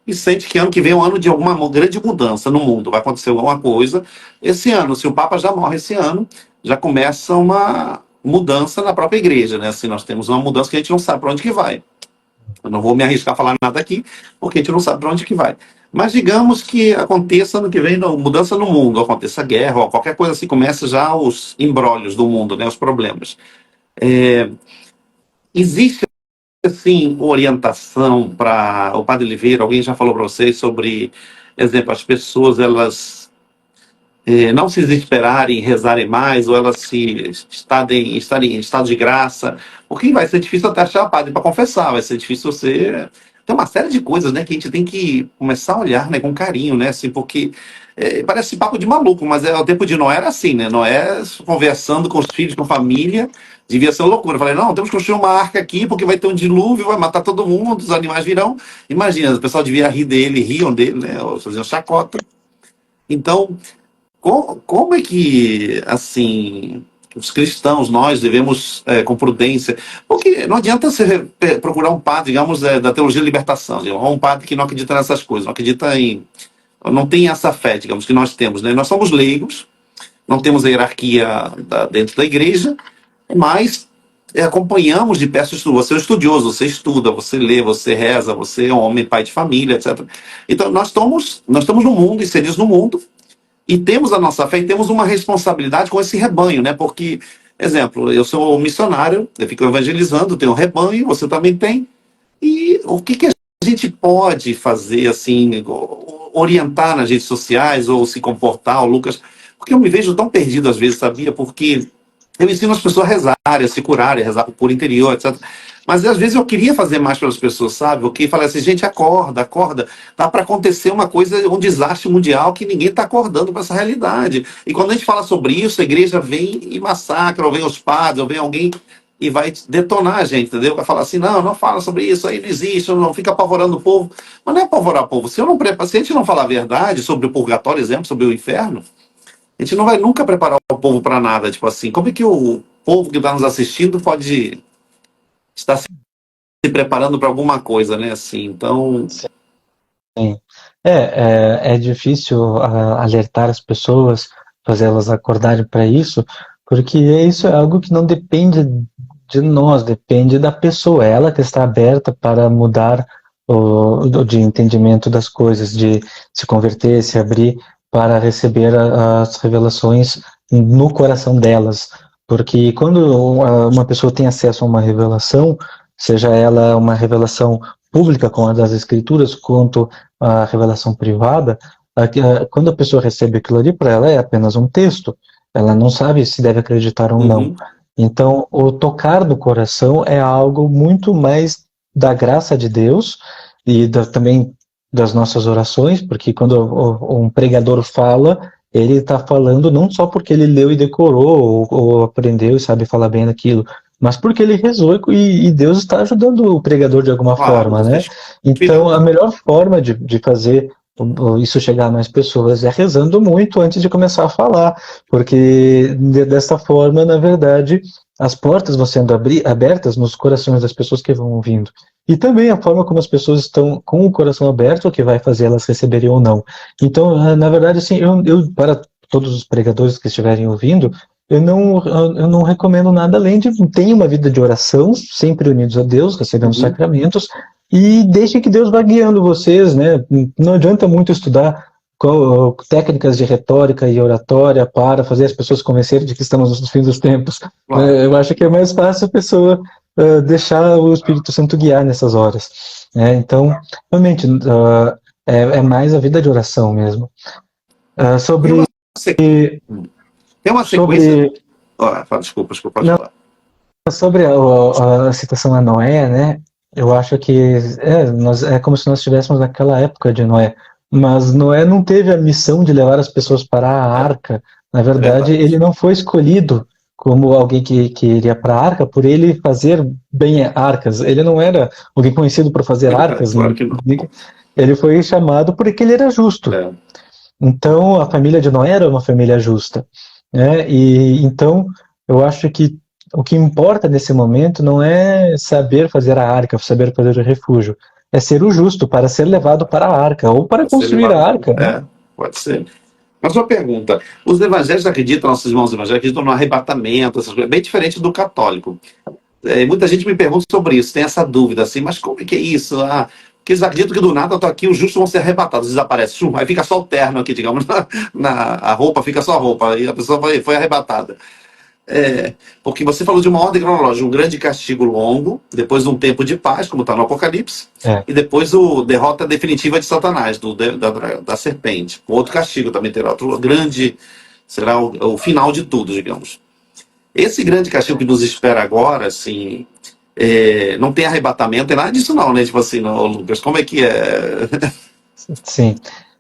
e sente que ano que vem é um ano de alguma grande mudança no mundo, vai acontecer alguma coisa. Esse ano, se o Papa já morre esse ano, já começa uma mudança na própria igreja, né? Assim, nós temos uma mudança que a gente não sabe para onde que vai. Eu não vou me arriscar a falar nada aqui, porque a gente não sabe para onde que vai. Mas digamos que aconteça ano que vem mudança no mundo, aconteça guerra, ou qualquer coisa assim, começa já os embrólios do mundo, né? Os problemas. Existe assim, orientação para o Padre Oliveira? Alguém já falou para vocês sobre, exemplo, as pessoas elas não se desesperarem, rezarem mais, ou elas estarem em estado de graça? Porque vai ser difícil até achar padre para confessar, vai ser difícil você. Tem uma série de coisas, né, que a gente tem que começar a olhar, né, com carinho, né, assim, porque parece papo de maluco, mas o tempo de Noé era assim, né, Noé conversando com os filhos, com a família, devia ser uma loucura. Eu falei, não, temos que construir uma arca aqui, porque vai ter um dilúvio, vai matar todo mundo, os animais virão. Imagina, o pessoal devia rir dele, riam dele, né, ou faziam chacota. Então, como é que, assim, os cristãos, nós devemos, com prudência, porque não adianta você procurar um padre, digamos, da teologia da libertação, digamos, um padre que não acredita nessas coisas, não acredita não tem essa fé, digamos, que nós temos, né? Nós somos leigos, não temos a hierarquia dentro da igreja, mas acompanhamos de perto. Você é um estudioso, você estuda, você lê, você reza, você é um homem, pai de família, etc. Então, nós estamos no mundo, inseridos no mundo, e temos a nossa fé e temos uma responsabilidade com esse rebanho, né? Porque, exemplo, eu sou missionário, eu fico evangelizando, tenho um rebanho, você também tem. E o que a gente pode fazer, assim, orientar nas redes sociais ou se comportar, o Lucas? Porque eu me vejo tão perdido às vezes, sabia? Porque eu ensino as pessoas a rezarem, a se curarem, a rezar por interior, etc. Mas às vezes eu queria fazer mais pelas pessoas, sabe? Eu queria falar assim, gente, acorda, acorda. Tá para acontecer uma coisa, um desastre mundial que ninguém está acordando para essa realidade. E quando a gente fala sobre isso, a igreja vem e massacra, ou vem os padres, ou vem alguém e vai detonar a gente, entendeu? Vai falar assim, não, não fala sobre isso, aí não existe, não fica apavorando o povo. Mas não é apavorar o povo. Se a gente não falar a verdade sobre o purgatório, exemplo, sobre o inferno, A gente não vai nunca preparar o povo para nada, tipo assim, como é que o povo que está nos assistindo pode estar se preparando para alguma coisa, né? Assim, então, Sim. É difícil alertar as pessoas, fazê-las acordarem para isso, porque isso é algo que não depende de nós, depende da pessoa, é ela que está aberta para mudar de entendimento das coisas, de se converter, se abrir para receber as revelações no coração delas. Porque quando uma pessoa tem acesso a uma revelação, seja ela uma revelação pública, como a das Escrituras, quanto a revelação privada, quando a pessoa recebe aquilo ali, para ela é apenas um texto, ela não sabe se deve acreditar ou não. Então, o tocar do coração é algo muito mais da graça de Deus e também das nossas orações, porque quando um pregador fala, ele está falando não só porque ele leu e decorou, ou aprendeu e sabe falar bem daquilo, mas porque ele rezou e Deus está ajudando o pregador de alguma claro, forma, né? Então, a melhor forma de fazer isso chegar a mais pessoas é rezando muito antes de começar a falar, porque dessa forma, na verdade, as portas vão sendo abertas nos corações das pessoas que vão ouvindo. E também a forma como as pessoas estão com o coração aberto que vai fazer elas receberem ou não. Então, na verdade, assim, eu para todos os pregadores que estiverem ouvindo, eu não recomendo nada além de ter uma vida de oração, sempre unidos a Deus, recebendo sacramentos, e deixe que Deus vá guiando vocês, né? Não adianta muito estudar técnicas de retórica e oratória para fazer as pessoas convencerem de que estamos nos fins dos tempos. claro. Eu acho que é mais fácil a pessoa deixar o Espírito Santo guiar nessas horas. Então, realmente, é mais a vida de oração mesmo. Sobre... Tem uma sequência... Desculpa, pode falar. Sobre a citação a Noé, né? Eu acho que é como se nós estivéssemos naquela época de Noé. Mas Noé não teve a missão de levar as pessoas para a arca. Na verdade, ele não foi escolhido como alguém que iria para a arca por ele fazer bem arcas. Ele não era alguém conhecido por fazer arcas. Claro que não. Ele foi chamado porque ele era justo. Então, a família de Noé era uma família justa, né? E então, eu acho que o que importa nesse momento não é saber fazer a arca, saber fazer o refúgio, é ser o justo para ser levado para a arca ou para construir a arca. Né? Pode ser. Mas uma pergunta: os evangélicos acreditam, nossos irmãos evangélicos acreditam no arrebatamento, essas coisas, bem diferente do católico. Muita gente me pergunta sobre isso, tem essa dúvida assim, mas como é que é isso? Porque eles acreditam que do nada eu estou aqui, os justos vão ser arrebatados, desaparece, aí fica só o terno aqui, digamos, a roupa, fica só a roupa, e a pessoa foi arrebatada. Porque você falou de uma ordem cronológica, um grande castigo longo, depois um tempo de paz, como está no Apocalipse, e depois o derrota definitiva de Satanás, da serpente. O outro castigo também terá, outro grande, será o final de tudo, digamos. Esse grande castigo que nos espera agora, assim, não tem arrebatamento, tem nada disso não, né? Tipo assim, não, Lucas, como é que é? Sim.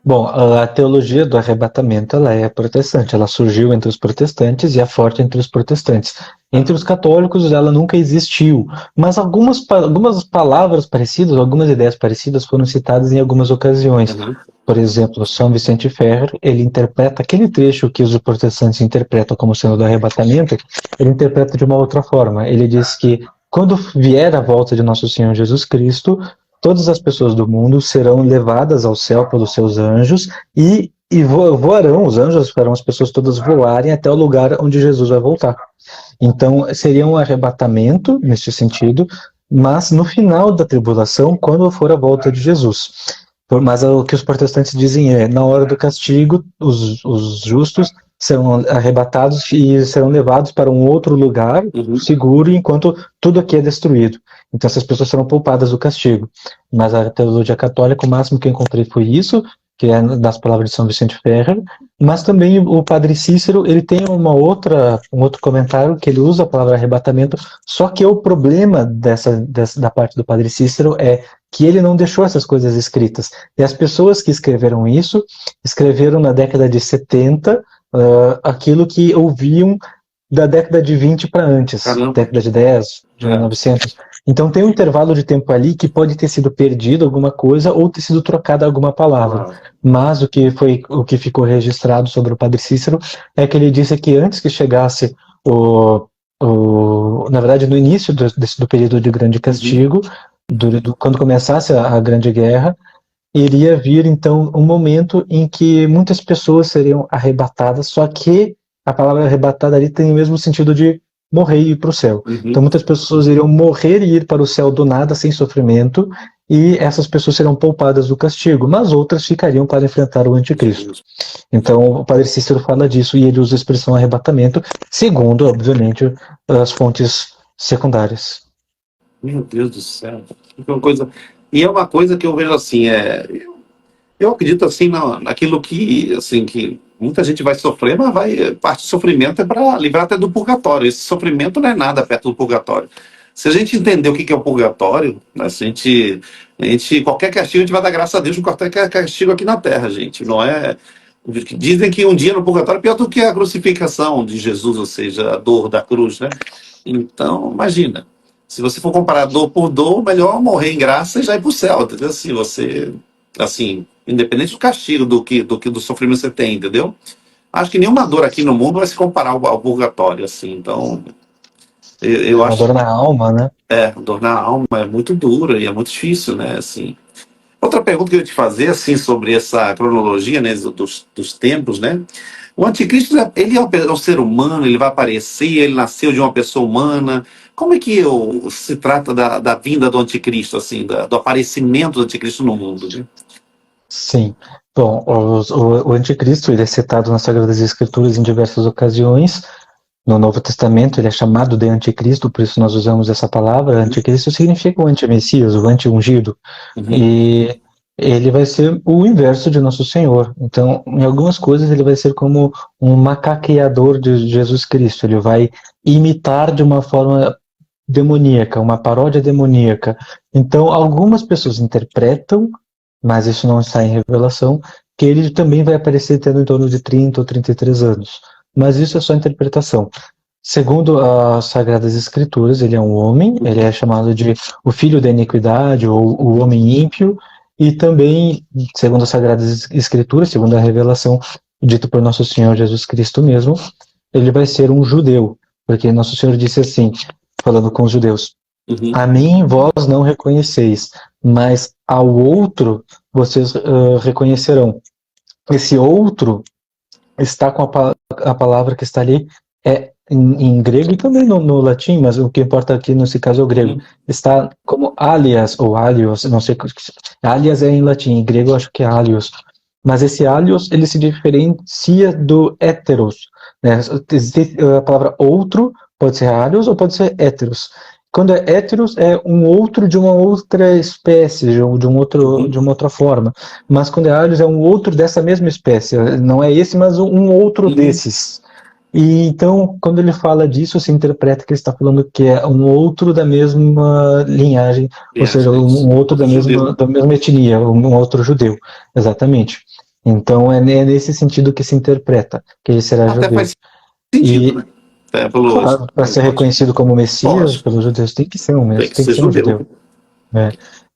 Bom, a teologia do arrebatamento, ela é protestante, ela surgiu entre os protestantes e é forte entre os protestantes. Entre os católicos, ela nunca existiu, mas algumas palavras parecidas, algumas ideias parecidas foram citadas em algumas ocasiões. Por exemplo, São Vicente Ferrer, ele interpreta aquele trecho que os protestantes interpretam como sendo do arrebatamento, ele interpreta de uma outra forma. Ele diz que quando vier a volta de nosso Senhor Jesus Cristo, todas as pessoas do mundo serão levadas ao céu pelos seus anjos e voarão, os anjos farão as pessoas todas voarem até o lugar onde Jesus vai voltar. Então, seria um arrebatamento, neste sentido, mas no final da tribulação, quando for a volta de Jesus. Mas o que os protestantes dizem na hora do castigo, os justos serão arrebatados e serão levados para um outro lugar seguro, enquanto tudo aqui é destruído. Então essas pessoas serão poupadas do castigo. Mas a teologia católica, o máximo que eu encontrei foi isso, que é das palavras de São Vicente Ferrer, mas também o padre Cícero, ele tem um outro comentário que ele usa a palavra arrebatamento, só que o problema da parte do padre Cícero é que ele não deixou essas coisas escritas. E as pessoas que escreveram isso, escreveram na década de 70, aquilo que ouviam da década de 20 para antes, década de 10, de 1900. Então tem um intervalo de tempo ali que pode ter sido perdido alguma coisa ou ter sido trocada alguma palavra. Mas o que ficou registrado sobre o Padre Cícero é que ele disse que antes que chegasse na verdade, no início do período de grande castigo, quando começasse a Grande Guerra, iria vir então um momento em que muitas pessoas seriam arrebatadas, só que a palavra arrebatada ali tem o mesmo sentido de morrer e ir para o céu. Então muitas pessoas iriam morrer e ir para o céu do nada, sem sofrimento, e essas pessoas serão poupadas do castigo, mas outras ficariam para enfrentar o anticristo. Então o Padre Cícero fala disso e ele usa a expressão arrebatamento, segundo, obviamente, as fontes secundárias. Meu Deus do céu. E é uma coisa que eu vejo assim, eu acredito assim naquilo que, assim, que muita gente vai sofrer, mas parte do sofrimento é para livrar até do purgatório. Esse sofrimento não é nada perto do purgatório. Se a gente entender o que é o purgatório, né, qualquer castigo a gente vai dar graças a Deus no qualquer castigo aqui na Terra, gente. Não é. Dizem que um dia no purgatório é pior do que a crucificação de Jesus, ou seja, a dor da cruz, né? Então, imagina. Se você for comparar dor por dor, melhor morrer em graça e já ir para o céu, entendeu? Se você, assim, independente do castigo, do sofrimento que você tem, entendeu? Acho que nenhuma dor aqui no mundo vai se comparar ao purgatório, assim. Então, eu Uma acho. dor na alma, né? Dor na alma é muito dura e é muito difícil, né? Assim. Outra pergunta que eu ia te fazer, assim, sobre essa cronologia, né, dos tempos, né? O anticristo, ele é um ser humano, ele vai aparecer, ele nasceu de uma pessoa humana. Como é que se trata da vinda do anticristo, assim, do aparecimento do anticristo no mundo? Né? Sim. Bom, o anticristo ele é citado nas Sagradas Escrituras em diversas ocasiões. No Novo Testamento ele é chamado de anticristo, por isso nós usamos essa palavra. Anticristo significa o anti-messias, o anti-ungido. E ele vai ser o inverso de Nosso Senhor. Então, em algumas coisas ele vai ser como um macaqueador de Jesus Cristo. Ele vai imitar de uma forma demoníaca, uma paródia demoníaca. Então, algumas pessoas interpretam, mas isso não está em revelação, que ele também vai aparecer tendo em torno de 30 ou 33 anos. Mas isso é só interpretação. Segundo as Sagradas Escrituras, ele é um homem, ele é chamado de o filho da iniquidade, ou o homem ímpio, e também, segundo as Sagradas Escrituras, segundo a revelação dito por Nosso Senhor Jesus Cristo mesmo, ele vai ser um judeu, porque Nosso Senhor disse assim, falando com os judeus, a mim vós não reconheceis, mas ao outro vocês reconhecerão. Esse outro está com a palavra que está ali, em grego e também no latim, mas o que importa aqui nesse caso é o grego. Está como alias ou alios, não sei, alias é em latim, em grego eu acho que é alios. Mas esse alios, ele se diferencia do heteros. Né? A palavra outro pode ser alios ou pode ser heteros. Quando é heteros, é um outro de uma outra espécie, de uma outra forma. Mas quando é alios, é um outro dessa mesma espécie. Não é esse, mas um outro desses. E então, quando ele fala disso, se interpreta que ele está falando que é um outro da mesma linhagem, ou seja, um outro da mesma etnia, um outro judeu. Exatamente. Então, é nesse sentido que se interpreta, que ele será judeu. Faz sentido, né? Claro, para ser reconhecido como Messias pelos judeus, tem que ser um Messias, tem que ser um judeu.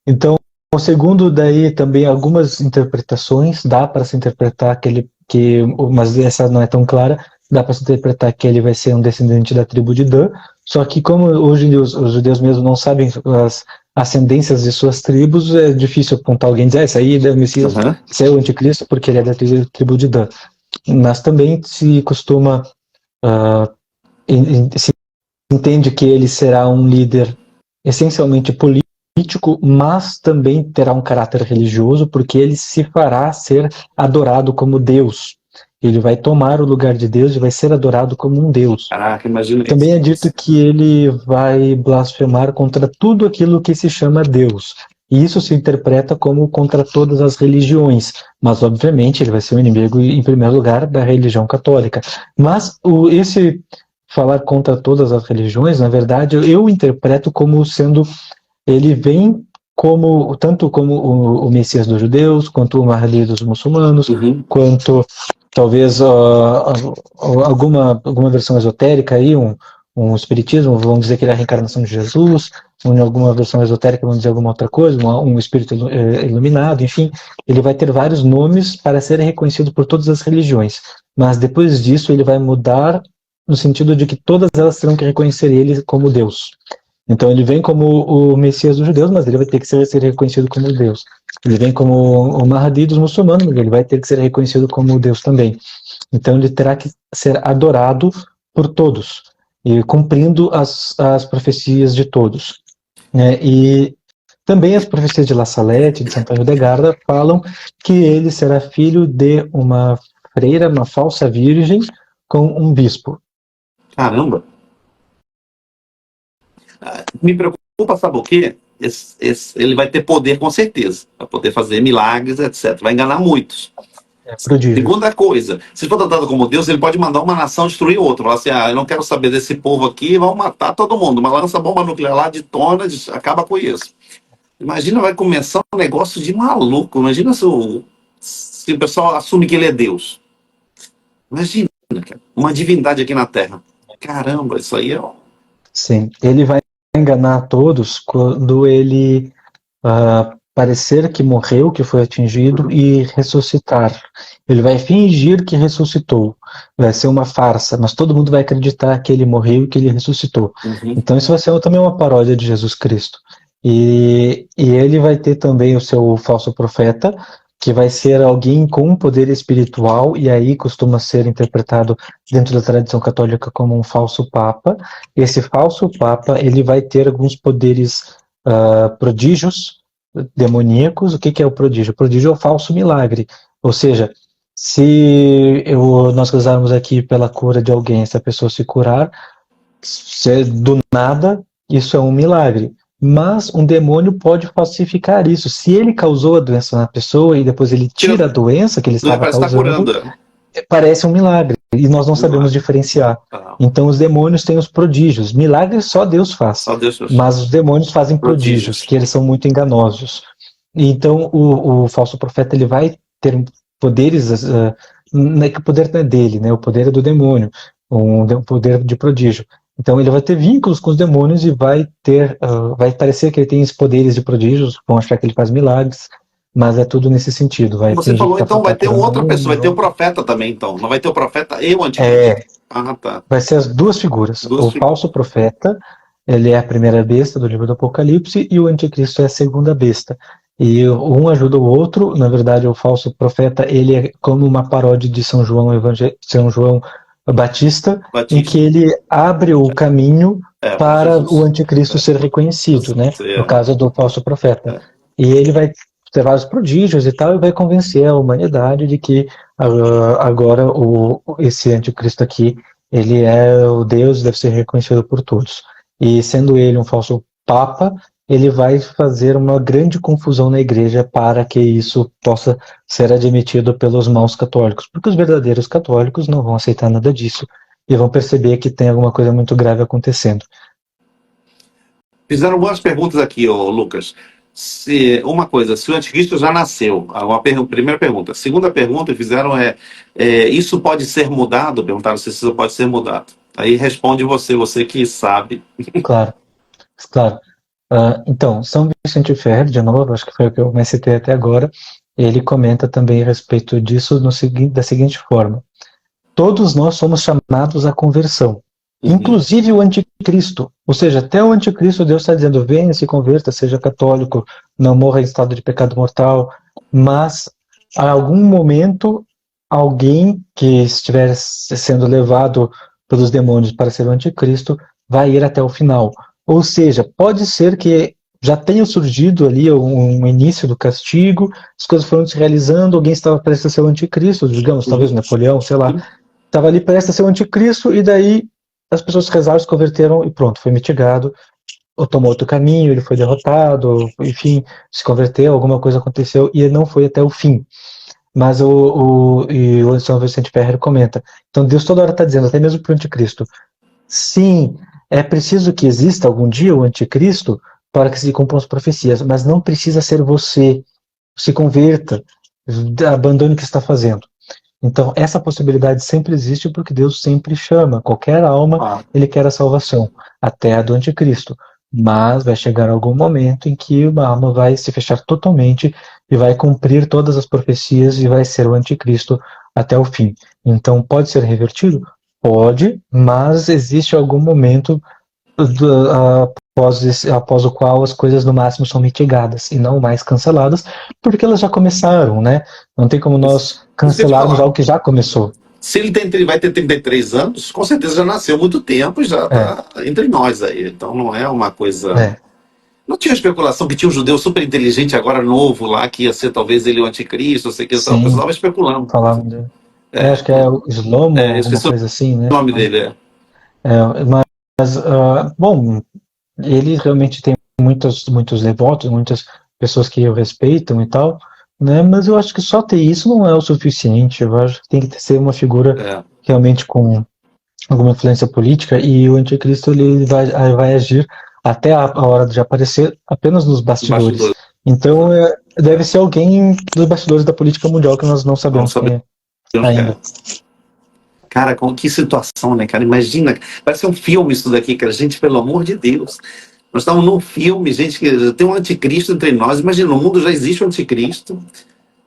Então, segundo daí também algumas interpretações, dá para se interpretar mas essa não é tão clara, dá para se interpretar que ele vai ser um descendente da tribo de Dan, só que como hoje os judeus mesmo não sabem as ascendências de suas tribos, é difícil apontar alguém e dizer, esse aí é o Messias, esse é o anticristo, porque ele é da tribo de Dan. Mas também se costuma se entende que ele será um líder essencialmente político, mas também terá um caráter religioso, porque ele se fará ser adorado como Deus. Ele vai tomar o lugar de Deus e vai ser adorado como um Deus. Caraca, imagina também isso. É dito que ele vai blasfemar contra tudo aquilo que se chama Deus. E isso se interpreta como contra todas as religiões. Mas, obviamente, ele vai ser um inimigo, em primeiro lugar, da religião católica. Mas esse falar contra todas as religiões, na verdade, eu interpreto como sendo, ele vem tanto como o Messias dos judeus, quanto o Mahdi dos muçulmanos, quanto talvez alguma versão esotérica aí, um espiritismo, vão dizer que ele é a reencarnação de Jesus, em alguma versão esotérica vão dizer alguma outra coisa, um espírito iluminado, enfim, ele vai ter vários nomes para ser reconhecido por todas as religiões, mas depois disso ele vai mudar no sentido de que todas elas terão que reconhecer ele como Deus. Então ele vem como o Messias dos judeus, mas ele vai ter que ser reconhecido como Deus. Ele vem como o Mahdi dos muçulmanos, mas ele vai ter que ser reconhecido como Deus também. Então ele terá que ser adorado por todos, e cumprindo as profecias de todos. E também as profecias de La Salette, de Santa Hildegarda, falam que ele será filho de uma freira, uma falsa virgem, com um bispo. Caramba! Me preocupa, sabe o quê? Ele vai ter poder com certeza, vai poder fazer milagres, etc. Vai enganar muitos. Prodígio. Segunda coisa, se for tratado como Deus, ele pode mandar uma nação destruir outra. Falar assim, eu não quero saber desse povo aqui, vão matar todo mundo. Mas lança bomba nuclear lá, detona, acaba com isso. Imagina, vai começar um negócio de maluco. Imagina se o pessoal assume que ele é Deus. Imagina, cara, uma divindade aqui na Terra. Caramba, isso aí é... Sim, ele vai enganar todos quando ele parecer que morreu, que foi atingido, e ressuscitar. Ele vai fingir que ressuscitou. Vai ser uma farsa, mas todo mundo vai acreditar que ele morreu e que ele ressuscitou. Então isso vai ser também uma paródia de Jesus Cristo. E ele vai ter também o seu falso profeta, que vai ser alguém com um poder espiritual, e aí costuma ser interpretado dentro da tradição católica como um falso papa. Esse falso papa, ele vai ter alguns poderes prodígios demoníacos. O que é o prodígio? O prodígio é o falso milagre, ou seja, se nós rezarmos aqui pela cura de alguém, se a pessoa se curar, do nada, isso é um milagre. Mas um demônio pode falsificar isso. Se ele causou a doença na pessoa e depois ele tira a doença que ele estava causando, parece um milagre. E nós não sabemos diferenciar. Então os demônios têm os prodígios. Milagres só Deus faz. Mas os demônios fazem prodígios, que eles são muito enganosos. Então o falso profeta, ele vai ter poderes, que o poder não é dele, né? O poder é do demônio, um poder de prodígio. Então ele vai ter vínculos com os demônios e vai parecer que ele tem esses poderes de prodígios, vão achar que ele faz milagres, mas é tudo nesse sentido. Você falou, então vai ter outra pessoa, vai ter o profeta também, então. Não vai ter o profeta e o anticristo. Tá. Vai ser as duas figuras. Falso profeta, ele é a primeira besta do livro do Apocalipse, e o anticristo é a segunda besta. E um ajuda o outro. Na verdade, o falso profeta, ele é como uma paródia de São João Batista, em que ele abre o caminho para o anticristo ser reconhecido, né? No caso do falso profeta. E ele vai ter vários prodígios e tal, e vai convencer a humanidade de que agora esse anticristo aqui, ele é o Deus, deve ser reconhecido por todos. E sendo ele um falso papa, ele vai fazer uma grande confusão na igreja para que isso possa ser admitido pelos maus católicos, porque os verdadeiros católicos não vão aceitar nada disso e vão perceber que tem alguma coisa muito grave acontecendo. Fizeram algumas perguntas aqui, Lucas. Se o anticristo já nasceu, primeira pergunta. Segunda pergunta que fizeram isso pode ser mudado? Perguntaram se isso pode ser mudado. Aí responde você que sabe. Claro. Então, São Vicente Ferrer, de novo, acho que foi o que eu mais citei até agora, ele comenta também a respeito disso da seguinte forma: todos nós somos chamados à conversão, inclusive o anticristo. Ou seja, até o anticristo, Deus está dizendo: venha, se converta, seja católico, não morra em estado de pecado mortal. Mas, a algum momento, alguém que estiver sendo levado pelos demônios para ser o anticristo vai ir até o final. Ou seja, pode ser que já tenha surgido ali um início do castigo, as coisas foram se realizando, alguém estava prestes a ser o anticristo, digamos, talvez Napoleão, sei lá, estava ali prestes a ser o anticristo, e daí as pessoas rezaram, se converteram e pronto, foi mitigado, ou tomou outro caminho, ele foi derrotado, enfim, se converteu, alguma coisa aconteceu, e ele não foi até o fim. Mas o São Vicente Ferrer comenta, então Deus toda hora está dizendo, até mesmo para o anticristo, sim, é preciso que exista algum dia o anticristo para que se cumpram as profecias, mas não precisa ser você. Se converta, abandone o que está fazendo. Então, essa possibilidade sempre existe, porque Deus sempre chama. Qualquer alma, ele quer a salvação, até a do anticristo. mas vai chegar algum momento em que uma alma vai se fechar totalmente e vai cumprir todas as profecias e vai ser o anticristo até o fim. Então, pode ser revertido? Pode, mas existe algum momento após o qual as coisas no máximo são mitigadas e não mais canceladas, porque elas já começaram, né? Não tem como nós Isso que eu ia te cancelarmos falar. algo que já começou. Se ele vai ter 33 anos, com certeza já nasceu há muito tempo e já É, está entre nós aí. Então não é uma coisa. é, Não tinha especulação que tinha um judeu super inteligente agora novo lá, que ia ser talvez ele o anticristo, não sei o que, o pessoal sim, estava especulando. falavam de. Acho que é o Slomo, Eu alguma esqueci o coisa assim, né? nome dele. É. Mas, bom, ele realmente tem muitos devotos, muitas pessoas que o respeitam e tal, né? Mas eu acho que só ter isso não é o suficiente. Eu acho que tem que ser uma figura É. realmente com alguma influência política, e o anticristo ele vai agir até a hora de aparecer apenas nos Os bastidores. bastidores. Então deve ser alguém dos bastidores da política mundial que nós não Não sabemos quem sabemos. é ainda. Cara, que situação, né, cara? Imagina, parece um filme isso daqui, cara. Gente, pelo amor de Deus. Nós estamos num filme, gente, que tem um anticristo entre nós. Imagina, no mundo já existe um anticristo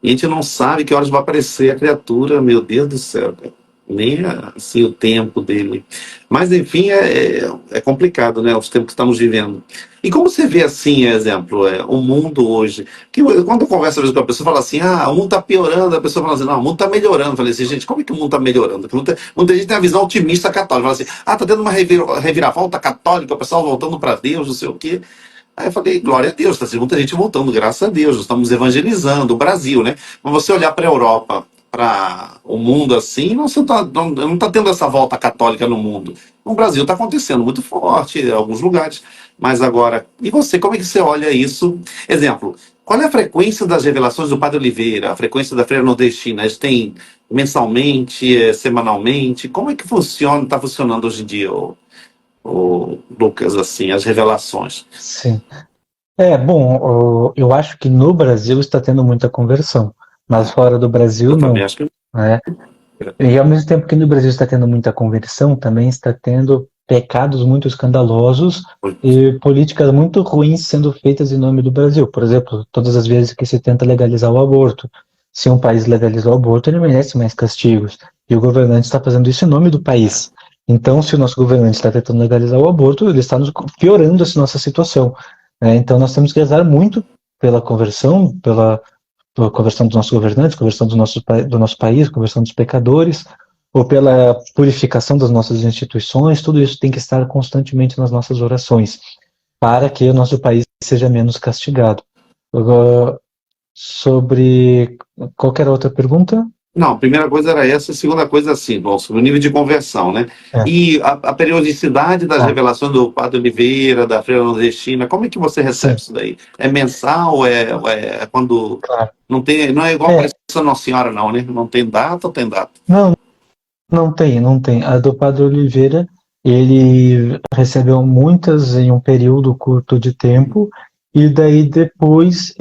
e a gente não sabe que horas vai aparecer a criatura. Meu Deus do céu, cara. Nem assim o tempo dele. Mas, enfim, é complicado, né? Os tempos que estamos vivendo. E como você vê, assim, exemplo, o mundo hoje? Que quando eu converso às vezes com a pessoa, fala assim, o mundo está piorando, a pessoa fala assim, não, o mundo está melhorando. Eu falei assim, gente, como é que o mundo está melhorando? Muita gente tem a visão otimista católica, fala assim, está tendo uma reviravolta católica, o pessoal voltando para Deus, não sei o quê. Aí eu falei, glória a Deus, está muita gente voltando, graças a Deus, estamos evangelizando o Brasil, né? Mas você olhar para a Europa, para o mundo assim, não tá tendo essa volta católica no mundo. No Brasil está acontecendo muito forte em alguns lugares. Mas agora, e você, como é que você olha isso? Exemplo, qual é a frequência das revelações do Padre Oliveira, a frequência da Freira Nordestina? Eles têm mensalmente, semanalmente? Como é que funciona, está funcionando hoje em dia, o Lucas, assim, as revelações? Sim. Bom, eu acho que no Brasil está tendo muita conversão, mas fora do Brasil Eu também não, acho que. né? E ao mesmo tempo que no Brasil está tendo muita conversão, também está tendo pecados muito escandalosos e políticas muito ruins sendo feitas em nome do Brasil. Por exemplo, todas as vezes que se tenta legalizar o aborto. Se um país legalizar o aborto, ele merece mais castigos. E o governante está fazendo isso em nome do país. Então, se o nosso governante está tentando legalizar o aborto, ele está nos piorando essa nossa situação, né? Então, nós temos que rezar muito pela conversão, pela conversão dos nossos governantes, conversão do nosso país, conversão dos pecadores, ou pela purificação das nossas instituições. Tudo isso tem que estar constantemente nas nossas orações, para que o nosso país seja menos castigado. Agora, sobre qualquer outra pergunta? Não, a primeira coisa era essa, a segunda coisa assim, bom, sobre o nível de conversão, né? É, E a periodicidade das tá, revelações do Padre Oliveira, da Freira Nordestina, como é que você recebe sim, isso daí? É mensal? É quando claro. não tem, não é igual para É, essa Nossa Senhora, não, né? Não tem data ou tem data? não, não tem. A do Padre Oliveira, ele recebeu muitas em um período curto de tempo, e daí depois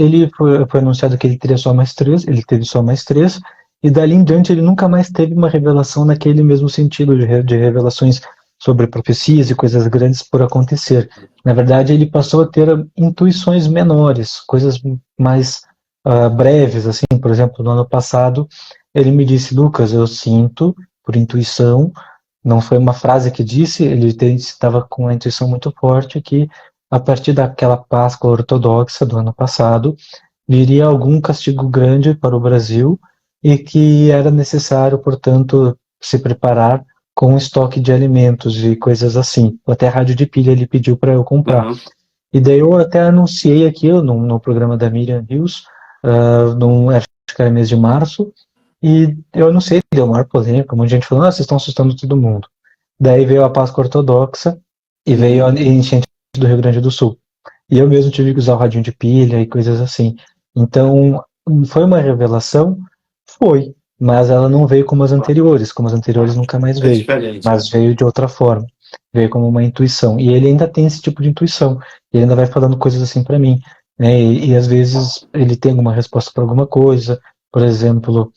foi anunciado que ele teria só mais três, ele teve só mais três, e dali em diante ele nunca mais teve uma revelação naquele mesmo sentido de revelações sobre profecias e coisas grandes por acontecer. Na verdade, ele passou a ter intuições menores, coisas mais breves, assim, por exemplo, no ano passado, ele me disse, Lucas, eu sinto por intuição, não foi uma frase que disse, ele estava com uma intuição muito forte que a partir daquela Páscoa ortodoxa do ano passado, viria algum castigo grande para o Brasil e que era necessário, portanto, se preparar com um estoque de alimentos e coisas assim. Até rádio de pilha ele pediu para eu comprar. Uhum. E daí eu até anunciei aqui no programa da Miriam Rios, acho que era mês de março, e eu não sei, deu maior polêmica, um monte de gente falando, vocês estão assustando todo mundo. Daí veio a Páscoa Ortodoxa e veio a enchente do Rio Grande do Sul. E eu mesmo tive que usar o radinho de pilha e coisas assim. Então, foi uma revelação? Foi, mas ela não veio como as anteriores nunca mais É veio, diferente. mas veio de outra forma, veio como uma intuição. E ele ainda tem esse tipo de intuição, ele ainda vai falando coisas assim para mim, né? E às vezes ele tem alguma resposta para alguma coisa, por exemplo,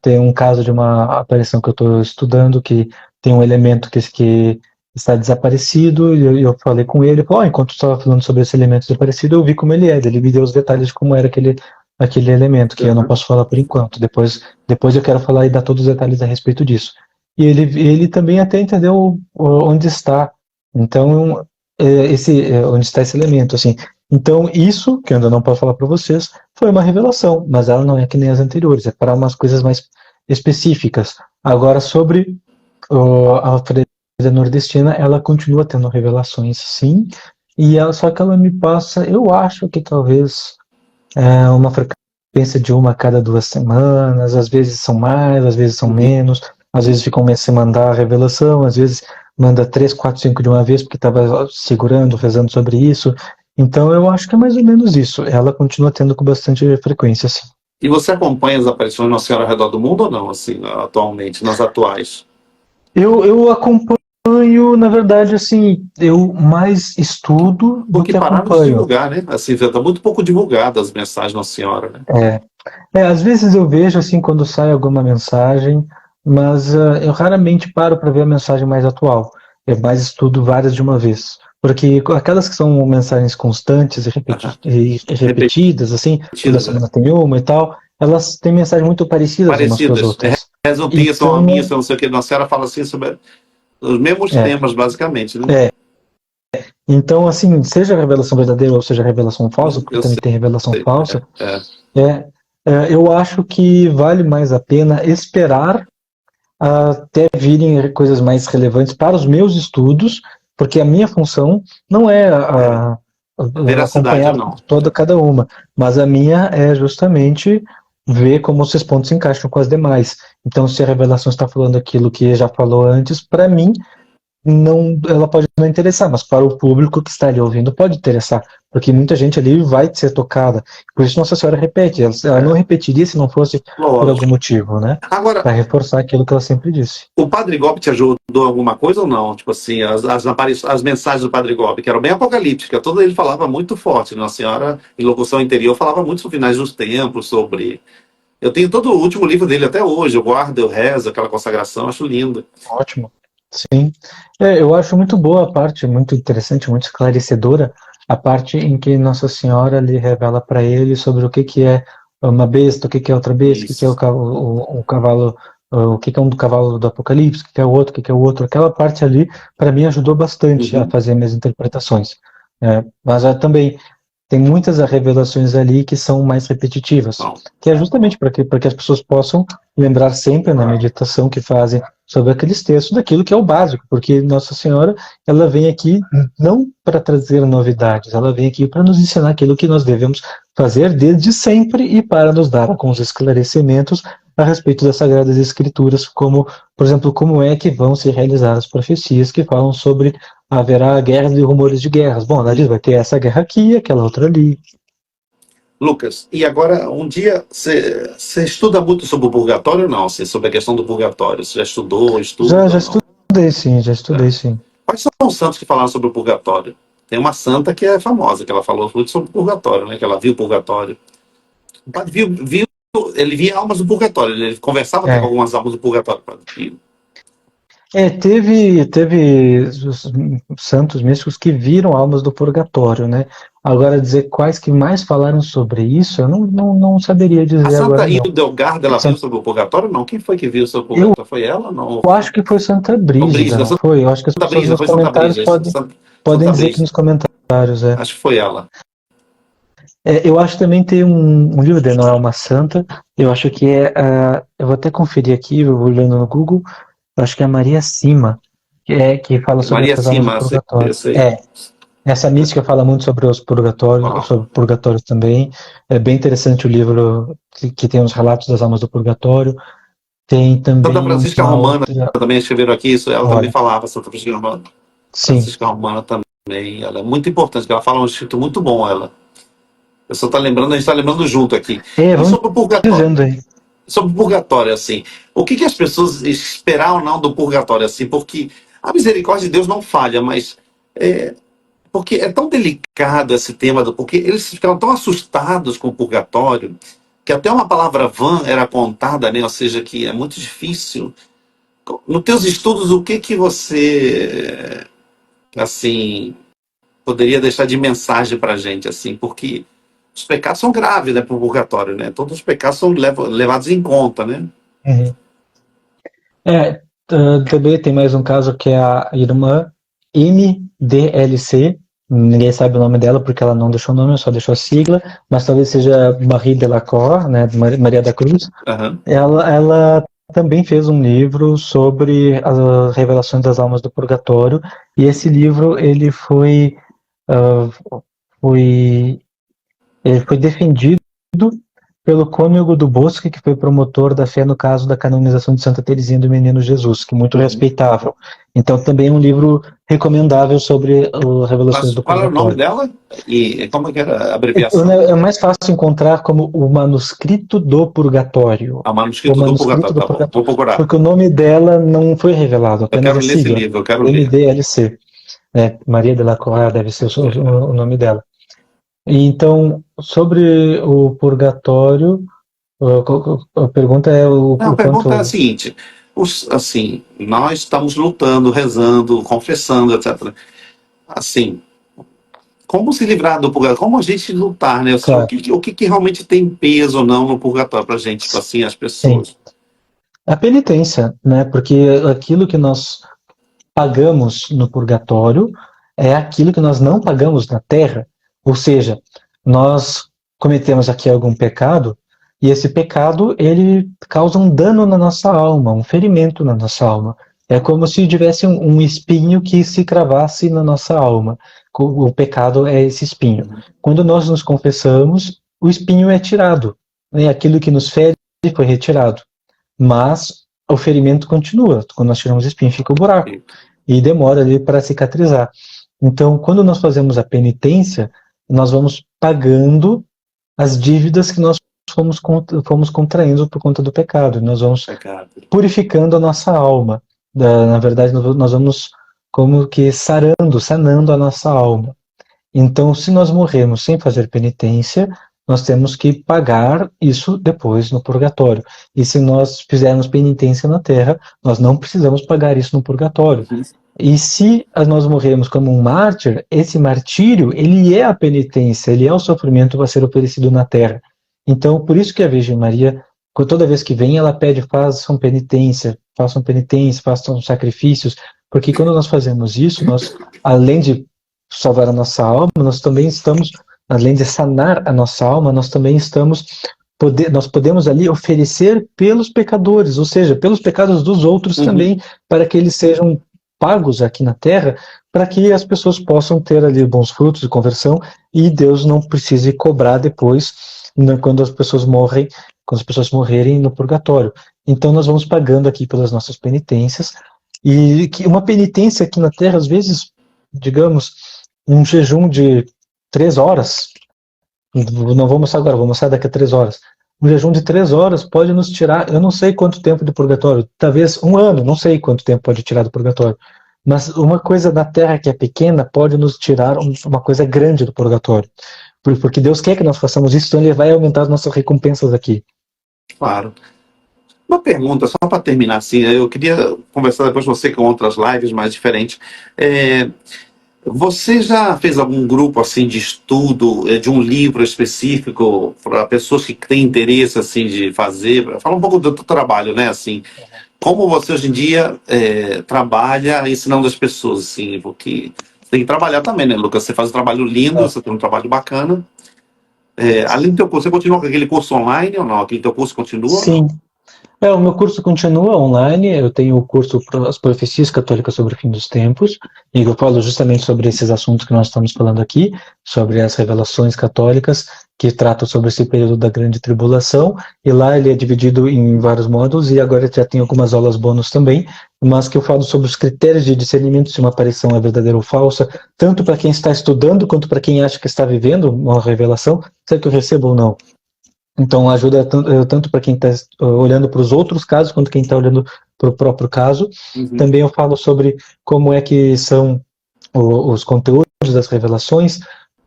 tem um caso de uma aparição que eu estou estudando que tem um elemento que está desaparecido, e eu falei com ele, enquanto estava falando sobre esse elemento desaparecido, eu vi como ele é, ele me deu os detalhes de como era aquele elemento, que eu não posso falar por enquanto, depois eu quero falar e dar todos os detalhes a respeito disso. E ele também até entendeu onde está, então, onde está esse elemento, assim. Então, isso, que eu ainda não posso falar para vocês, foi uma revelação, mas ela não é que nem as anteriores, é para umas coisas mais específicas. Agora, sobre a freira nordestina, ela continua tendo revelações, sim, só que ela me passa, eu acho que talvez uma frequência de uma a cada 2 semanas, às vezes são mais, às vezes são menos, às vezes fica um mês sem mandar a revelação, às vezes manda 3, 4, 5 de uma vez porque estava segurando, rezando sobre isso. Então eu acho que é mais ou menos isso. Ela continua tendo com bastante frequência, sim. E você acompanha as aparições de Nossa Senhora ao redor do mundo ou não, assim, atualmente, nas atuais? Eu acompanho, na verdade, assim, eu mais estudo do Porque que pararam de acompanho. divulgar, né? Assim, está muito pouco divulgado as mensagens de Nossa Senhora, né? Às vezes eu vejo assim quando sai alguma mensagem, mas eu raramente paro para ver a mensagem mais atual. Eu mais estudo várias de uma vez. Porque aquelas que são mensagens constantes e repetidas, assim, toda Repetidas, semana tem uma e tal, elas têm mensagens muito parecidas umas com as parecidas. outras. Reza um terço, uma Então, missa, não sei o que. Nossa Senhora fala assim sobre os mesmos é, temas, basicamente, né? é. Então, assim, seja a revelação verdadeira ou seja a revelação falsa, porque Eu também sei. tem revelação falsa, É. eu acho que vale mais a pena esperar até virem coisas mais relevantes para os meus estudos, porque a minha função não é Veracidade ou acompanhar não. cada uma, mas a minha é justamente ver como esses pontos se encaixam com as demais. Então, se a revelação está falando aquilo que já falou antes, para mim, não, ela pode não interessar, mas para o público que está ali ouvindo pode interessar, porque muita gente ali vai ser tocada. Por isso Nossa Senhora repete, ela não repetiria se não fosse por algum Lógico. motivo, né? Agora, Para reforçar aquilo que ela sempre disse. o Padre Gobi te ajudou alguma coisa ou não? Tipo assim, as mensagens do Padre Gobi, que eram bem apocalípticas, todo ele falava muito forte. Nossa Senhora, em locução interior, falava muito sobre finais dos tempos, sobre... Eu tenho todo o último livro dele até hoje, eu guardo, eu rezo, aquela consagração, acho lindo. Ótimo. Sim. Eu acho muito boa a parte, muito interessante, muito esclarecedora, a parte em que Nossa Senhora lhe revela para ele sobre o que é uma besta, o que é outra besta, o que é Isso. o cavalo, o que é um cavalo do Apocalipse, o que é o outro, o que é o outro. Aquela parte ali, para mim, ajudou bastante a fazer minhas interpretações. Mas também tem muitas revelações ali que são mais repetitivas, Não. que é justamente para que as pessoas possam lembrar sempre na meditação que fazem sobre aqueles textos daquilo que é o básico, porque Nossa Senhora, ela vem aqui não para trazer novidades, ela vem aqui para nos ensinar aquilo que nós devemos fazer desde sempre e para nos dar alguns esclarecimentos a respeito das Sagradas Escrituras, como, por exemplo, como é que vão se realizar as profecias que falam sobre haverá guerras e rumores de guerras. Bom, ela diz, vai ter essa guerra aqui, aquela outra ali. Lucas, e agora, um dia, você estuda muito sobre o purgatório ou não? Assim, sobre a questão do purgatório? Você já estudou, estuda Já ou não? estudei sim, já estudei sim. Quais são os santos que falaram sobre o purgatório? Tem uma santa que é famosa, que ela falou muito sobre o purgatório, né? Que ela viu o purgatório. O padre ele via almas do purgatório, ele conversava até com algumas almas do purgatório. Teve os santos místicos que viram almas do purgatório, né? Agora, dizer quais que mais falaram sobre isso, eu não saberia A dizer Santa agora, não. Hildegarda, ela viu sobre o purgatório? Não. Quem foi que viu sobre o Eu purgatório? Foi ela? Não. acho que foi Santa Brígida, Brígida. não foi? Eu acho que as Santa pessoas Brígida, nos foi Santa comentários Brígida. podem Santa dizer que Brígida. nos comentários, Acho que foi ela. Eu acho que também tem um livro dele, não é uma santa, eu acho que eu vou até conferir aqui, eu vou olhando no Google, eu acho que é a Maria Cima, que fala sobre Maria essas almas do Cima, purgatório. eu sei. Essa mística fala muito sobre os purgatórios, sobre purgatórios também. É bem interessante o livro que tem os relatos das almas do purgatório. Tem Santa também Francisca uma Romana outra. também escreveram aqui isso, ela também Olha, falava, Santa Francisca Romana. sim. Francisca Romana também, ela é muito importante, porque ela fala um escrito muito bom, ela. Eu só tá lembrando, a gente está lembrando junto aqui. E Vamos sobre o purgatório? dizendo aí. Sobre o purgatório, assim, o que as pessoas esperam ou não do purgatório, assim, porque a misericórdia de Deus não falha, mas porque é tão delicado esse tema, porque eles ficaram tão assustados com o purgatório, que até uma palavra vã era apontada, né? Ou seja, que é muito difícil. Nos teus estudos, o que você assim, poderia deixar de mensagem para a gente, assim, porque os pecados são graves, né, para o purgatório, né? Todos os pecados são levados em conta, né? Uhum. Também tem mais um caso que é a irmã MDLC. Ninguém sabe o nome dela porque ela não deixou o nome, só deixou a sigla, mas talvez seja Marie Delacroix, né, Maria da Cruz. Uhum. Ela também fez um livro sobre as revelações das almas do purgatório, e esse livro uh, foi, ele foi defendido pelo Cônego do Bosque, que foi promotor da fé no caso da canonização de Santa Teresinha do Menino Jesus, que muito respeitável. Então também é um livro recomendável sobre as revelações Mas do qual é o nome purgatório. dela? E como é que era a abreviação? É mais fácil encontrar como o Manuscrito do Purgatório. O O Manuscrito do Manuscrito Purgatório, do tá bom. Vou Purgatório. procurar. Porque o nome dela não foi revelado, Eu apenas quero a ler esse sigla. livro, eu quero ler. MDLC. Maria de la Croix deve ser o nome dela. E então, sobre o purgatório, a pergunta é Não, a o pergunta é a quanto... seguinte: assim, nós estamos lutando, rezando, confessando, etc. Assim, como se livrar do purgatório? Como a gente lutar, né? Assim, Claro, o que realmente tem peso ou não no purgatório pra gente, tipo assim, as sim. pessoas? A penitência, né? Porque aquilo que nós pagamos no purgatório é aquilo que nós não pagamos na terra. Ou seja, nós cometemos aqui algum pecado e esse pecado ele causa um dano na nossa alma, um ferimento na nossa alma. É como se tivesse um espinho que se cravasse na nossa alma. O pecado é esse espinho. Quando nós nos confessamos, o espinho é tirado, né? Aquilo que nos fere foi retirado. Mas o ferimento continua. Quando nós tiramos o espinho, fica o buraco. E demora ali para cicatrizar. Então, quando nós fazemos a penitência, nós vamos pagando as dívidas que nós fomos contraindo por conta do pecado. Nós vamos purificando a nossa alma. Na verdade, nós vamos como que sanando a nossa alma. Então, se nós morrermos sem fazer penitência, nós temos que pagar isso depois no purgatório. E se nós fizermos penitência na terra, nós não precisamos pagar isso no purgatório. E se nós morrermos como um mártir, esse martírio, ele é a penitência, ele é o sofrimento para ser oferecido na terra. Então, por isso que a Virgem Maria, toda vez que vem, ela pede, façam penitência, façam sacrifícios, porque quando nós fazemos isso, nós, além de salvar a nossa alma, nós também estamos, além de sanar a nossa alma, nós também estamos, nós podemos ali oferecer pelos pecadores, ou seja, pelos pecados dos outros também, para que eles sejam pagos aqui na Terra, para que as pessoas possam ter ali bons frutos de conversão e Deus não precise cobrar depois, né, quando as pessoas morrerem no purgatório. Então nós vamos pagando aqui pelas nossas penitências, e que uma penitência aqui na Terra, às vezes, digamos, um jejum de 3 horas, não vou almoçar agora, vou almoçar daqui a 3 horas. Um jejum de 3 horas pode nos tirar, eu não sei quanto tempo de purgatório, talvez 1 ano, não sei quanto tempo pode tirar do purgatório. Mas uma coisa na Terra que é pequena pode nos tirar uma coisa grande do purgatório. Porque Deus quer que nós façamos isso, então Ele vai aumentar as nossas recompensas aqui. Claro. Uma pergunta, só para terminar assim, eu queria conversar depois com você com outras lives mais diferentes. Você já fez algum grupo assim de estudo de um livro específico para pessoas que têm interesse assim de fazer? Fala um pouco do teu trabalho, né? Assim, como você hoje em dia trabalha ensinando as pessoas, assim, porque você tem que trabalhar também, né, Lucas? Você faz um trabalho lindo, você tem um trabalho bacana. Além do teu curso, você continua com aquele curso online ou não? Aquele teu curso continua? Sim. O meu curso continua online, eu tenho o curso As Profecias Católicas sobre o Fim dos Tempos, e eu falo justamente sobre esses assuntos que nós estamos falando aqui, sobre as revelações católicas, que tratam sobre esse período da Grande Tribulação, e lá ele é dividido em vários módulos, e agora já tem algumas aulas bônus também, mas que eu falo sobre os critérios de discernimento se uma aparição é verdadeira ou falsa, tanto para quem está estudando, quanto para quem acha que está vivendo uma revelação, será que eu recebo ou não? Então ajuda tanto para quem está olhando para os outros casos, quanto quem está olhando para o próprio caso. Também eu falo sobre como é que são os conteúdos das revelações,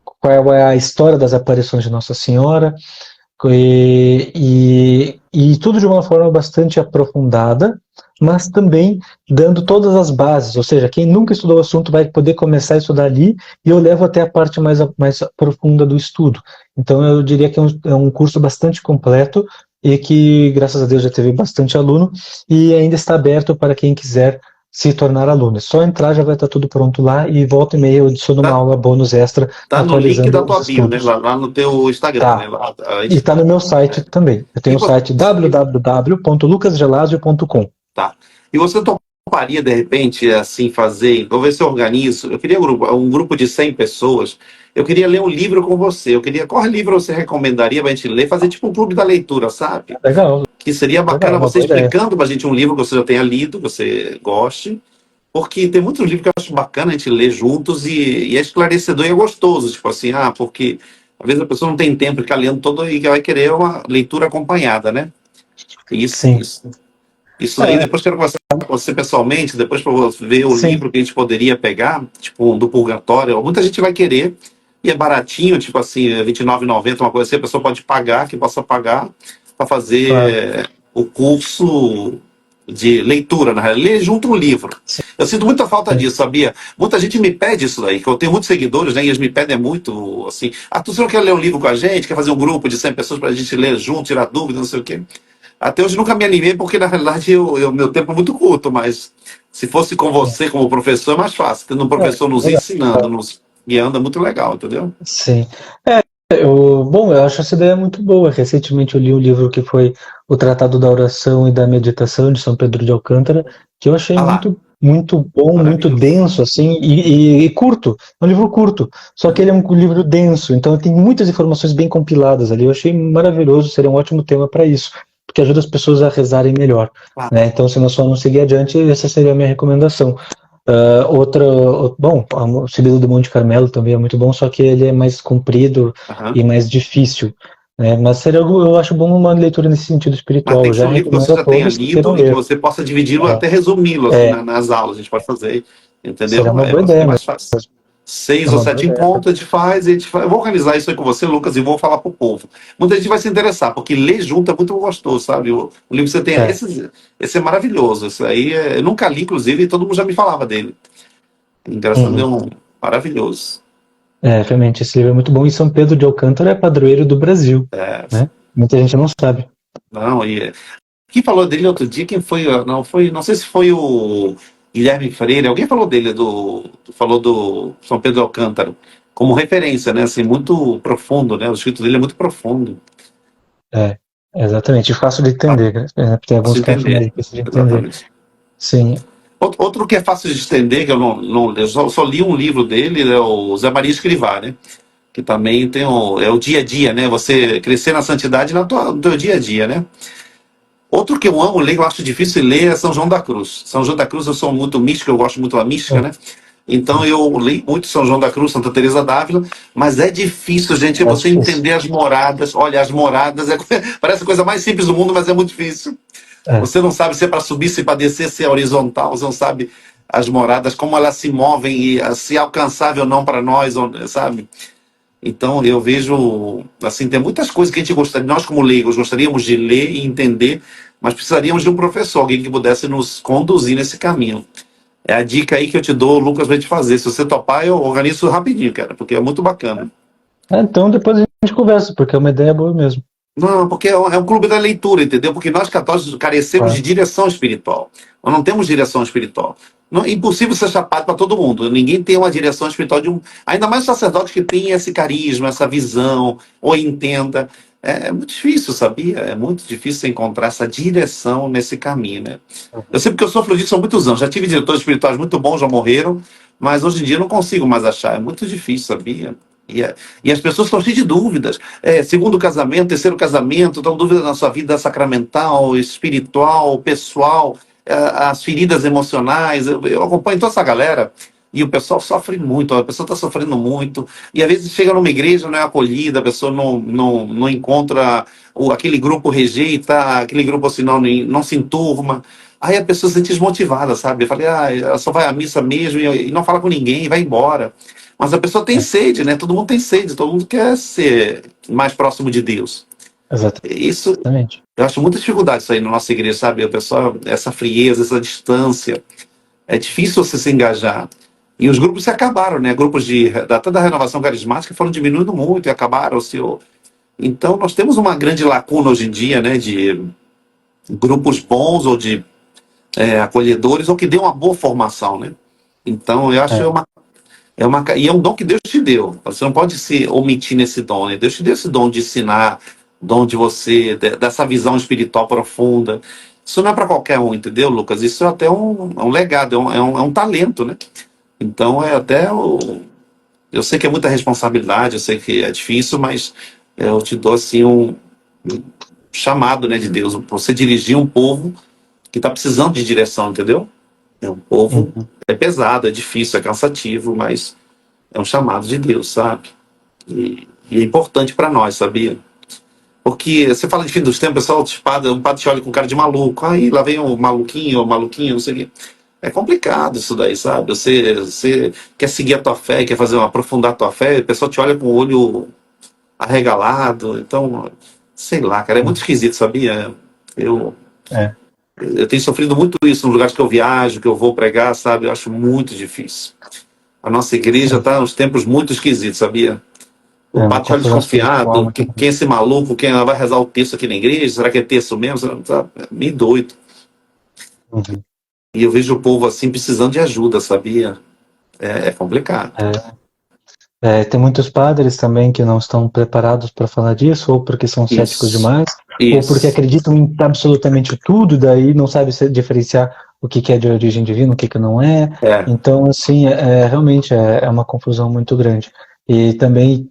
qual é a história das aparições de Nossa Senhora, e tudo de uma forma bastante aprofundada, mas também dando todas as bases, ou seja, quem nunca estudou o assunto vai poder começar a estudar ali, e eu levo até a parte mais profunda do estudo. Então eu diria que é um curso bastante completo e que, graças a Deus, já teve bastante aluno e ainda está aberto para quem quiser se tornar aluno. É só entrar, já vai estar tudo pronto lá, e volta e meia eu adiciono uma Tá, aula bônus extra tá no link da atualizando os tua bio, né? estudos. Lá no teu Instagram, né? Tá. E está no meu site também. Eu E tenho o você, site www.lucasgelasio.com. tá. E você toparia, de repente, assim, fazer, vou ver se eu organizo. Eu queria um grupo de 100 pessoas. Eu queria ler um livro com você. Qual livro você recomendaria pra gente ler? Fazer tipo um clube da leitura, sabe? Legal, Que seria legal, bacana uma você boa ideia. explicando pra gente um livro que você já tenha lido, que você goste. Porque tem muitos livros que eu acho bacana a gente ler juntos e é esclarecedor e é gostoso. Tipo assim, porque às vezes a pessoa não tem tempo de ficar lendo todo e vai querer uma leitura acompanhada, né? Isso, Sim. isso, isso aí, É, depois quero conversar com você pessoalmente, depois para ver o sim. livro que a gente poderia pegar, tipo um do Purgatório. Muita gente vai querer, e é baratinho, tipo assim, é R$29,90, uma coisa assim, a pessoa pode pagar, que possa pagar, para Claro. fazer o curso de leitura, na realidade, ler junto um livro. Sim, Eu sinto muita falta sim. disso, sabia? Muita gente me pede isso daí, que eu tenho muitos seguidores, né? E eles me pedem muito, assim, você não quer ler um livro com a gente? Quer fazer um grupo de 100 pessoas para a gente ler junto, tirar dúvidas, não sei o quê? Até hoje nunca me animei, porque na realidade meu tempo é muito curto, mas se fosse com Sim. você como professor é mais fácil, tendo um É, professor nos legal. ensinando, nos guiando, é muito legal, entendeu? Sim. Bom, eu acho essa ideia muito boa. Recentemente eu li um livro que foi o Tratado da Oração e da Meditação de São Pedro de Alcântara, que eu achei Ah lá, muito bom, muito maravilhoso. denso, assim, e curto. É um livro curto, só que ele é um livro denso, então tem muitas informações bem compiladas ali. Eu achei maravilhoso, seria um ótimo tema para isso, porque ajuda as pessoas a rezarem melhor, Ah, né? Então, se nós formos seguir adiante, essa seria a minha recomendação. Bom, o Sibilo do Monte Carmelo também é muito bom, só que ele é mais comprido aham. e mais difícil, né? Mas eu acho bom uma leitura nesse sentido Mas espiritual. tem Eu que ser já um livro que você recomendo a já tenha todos que queiram lido e que ler. você possa dividi-lo, Aham. até resumi-lo assim É, nas aulas. A gente pode fazer, seria entendeu? uma É, boa é ideia mais mesmo. fácil. É Seis ou uma boa sete ideia. encontros, a gente faz. Eu vou organizar isso aí com você, Lucas, e vou falar pro povo. Muita gente vai se interessar, porque ler junto é muito gostoso, sabe? O livro que você tem, É, esse é maravilhoso. Esse aí eu nunca li, inclusive, e todo mundo já me falava dele. Engraçado, é uhum. um maravilhoso. Realmente, esse livro é muito bom. E São Pedro de Alcântara é padroeiro do Brasil, É, né? Muita gente não sabe. não, quem falou dele outro dia, quem foi? Não foi, não sei se foi o Guilherme Freire, alguém falou dele, falou do São Pedro Alcântara, como referência, né? Assim, muito profundo, né? O escrito dele é muito profundo. É, exatamente. Fácil de entender, né? Tem alguns Fácil de trechos mais entender. difíceis de entender. Exatamente. Sim. Outro que é fácil de entender, que eu só li um livro dele, é o Zé Maria Escrivá, né? Que também tem é o dia a dia, né? Você crescer na santidade no teu dia a dia, né? Outro que eu amo ler, eu acho difícil ler, é São João da Cruz. São João da Cruz, eu sou muito místico, eu gosto muito da mística, Hum, né? Então eu li muito São João da Cruz, Santa Teresa d'Ávila, mas é difícil, gente, é mais você difícil. entender as moradas. Olha, as moradas parece a coisa mais simples do mundo, mas é muito difícil. É, Você não sabe se é para subir, se é para descer, se é horizontal, você não sabe as moradas, como elas se movem e se é alcançável ou não para nós, sabe? Então eu vejo, assim, tem muitas coisas que a gente gostaria, nós como leigos gostaríamos de ler e entender, mas precisaríamos de um professor, alguém que pudesse nos conduzir nesse caminho. É a dica aí que eu te dou, Lucas, vai te fazer. Se você topar, eu organizo rapidinho, cara, porque é muito bacana. Então depois a gente conversa, porque é uma ideia boa mesmo. Não, porque é um clube da leitura, entendeu? Porque nós católicos carecemos de Claro. direção espiritual. Nós não temos direção espiritual. Não, é impossível ser chapado para todo mundo. Ninguém tem uma direção espiritual de um. Ainda mais sacerdote que tem esse carisma, essa visão, ou entenda. É muito difícil, sabia? É muito difícil encontrar essa direção nesse caminho, né? Eu sei porque eu sofro disso há muitos anos. Já tive diretores espirituais muito bons, já morreram, mas hoje em dia eu não consigo mais achar. É muito difícil, sabia? E as pessoas estão cheias de dúvidas. Segundo casamento, terceiro casamento, estão dúvidas na sua vida sacramental, espiritual, pessoal, as feridas emocionais. Eu acompanho toda essa galera e o pessoal sofre muito, a pessoa está sofrendo muito. E às vezes chega numa igreja, não é acolhida, a pessoa não encontra, aquele grupo rejeita, aquele grupo assim não se enturma. Aí a pessoa se sente desmotivada, sabe? Eu falei, ela só vai à missa mesmo e não fala com ninguém, vai embora. Mas a pessoa tem É, sede, né? Todo mundo tem sede, todo mundo quer ser mais próximo de Deus. Isso exatamente. Eu acho muita dificuldade isso aí na nossa igreja, sabe? O pessoal, essa frieza, essa distância. É difícil você se engajar. E os grupos se acabaram, né? Grupos até da renovação carismática foram diminuindo muito e acabaram, senhor. Então, nós temos uma grande lacuna hoje em dia, né? De grupos bons ou de acolhedores ou que dê uma boa formação, né? Então, eu acho que e é um dom que Deus te deu. Você não pode se omitir nesse dom, né? Deus te deu esse dom de ensinar, dom de você, dessa visão espiritual profunda. Isso não é para qualquer um, entendeu, Lucas? Isso é até um legado, é um talento, né? Então, eu sei que é muita responsabilidade, eu sei que é difícil, mas eu te dou, assim, um chamado, né, de Deus, para você dirigir um povo que está precisando de direção, entendeu? É um povo, é pesado, é difícil, é cansativo, mas é um chamado de Deus, sabe? E é importante para nós, sabia? Porque você fala de fim dos tempos, o pessoal, um padre te olha com cara de maluco, aí lá vem um maluquinho, não sei o quê. É complicado isso daí, sabe? Você quer seguir a tua fé, quer aprofundar a tua fé, o pessoal te olha com o olho arregalado, então, sei lá, cara, é muito esquisito, sabia? Eu tenho sofrido muito isso nos lugares que eu viajo, que eu vou pregar, sabe? Eu acho muito difícil. A nossa igreja está nos tempos muito esquisitos, sabia? O padre está desconfiado, quem é esse maluco, quem vai rezar o texto aqui na igreja, será que é texto mesmo? Me doido. E eu vejo o povo assim precisando de ajuda, sabia? É complicado. Tem muitos padres também que não estão preparados para falar disso, ou porque são céticos demais, ou porque acreditam em absolutamente tudo, daí não sabem diferenciar o que é de origem divina, o que não é. Então, assim, realmente é uma confusão muito grande. E também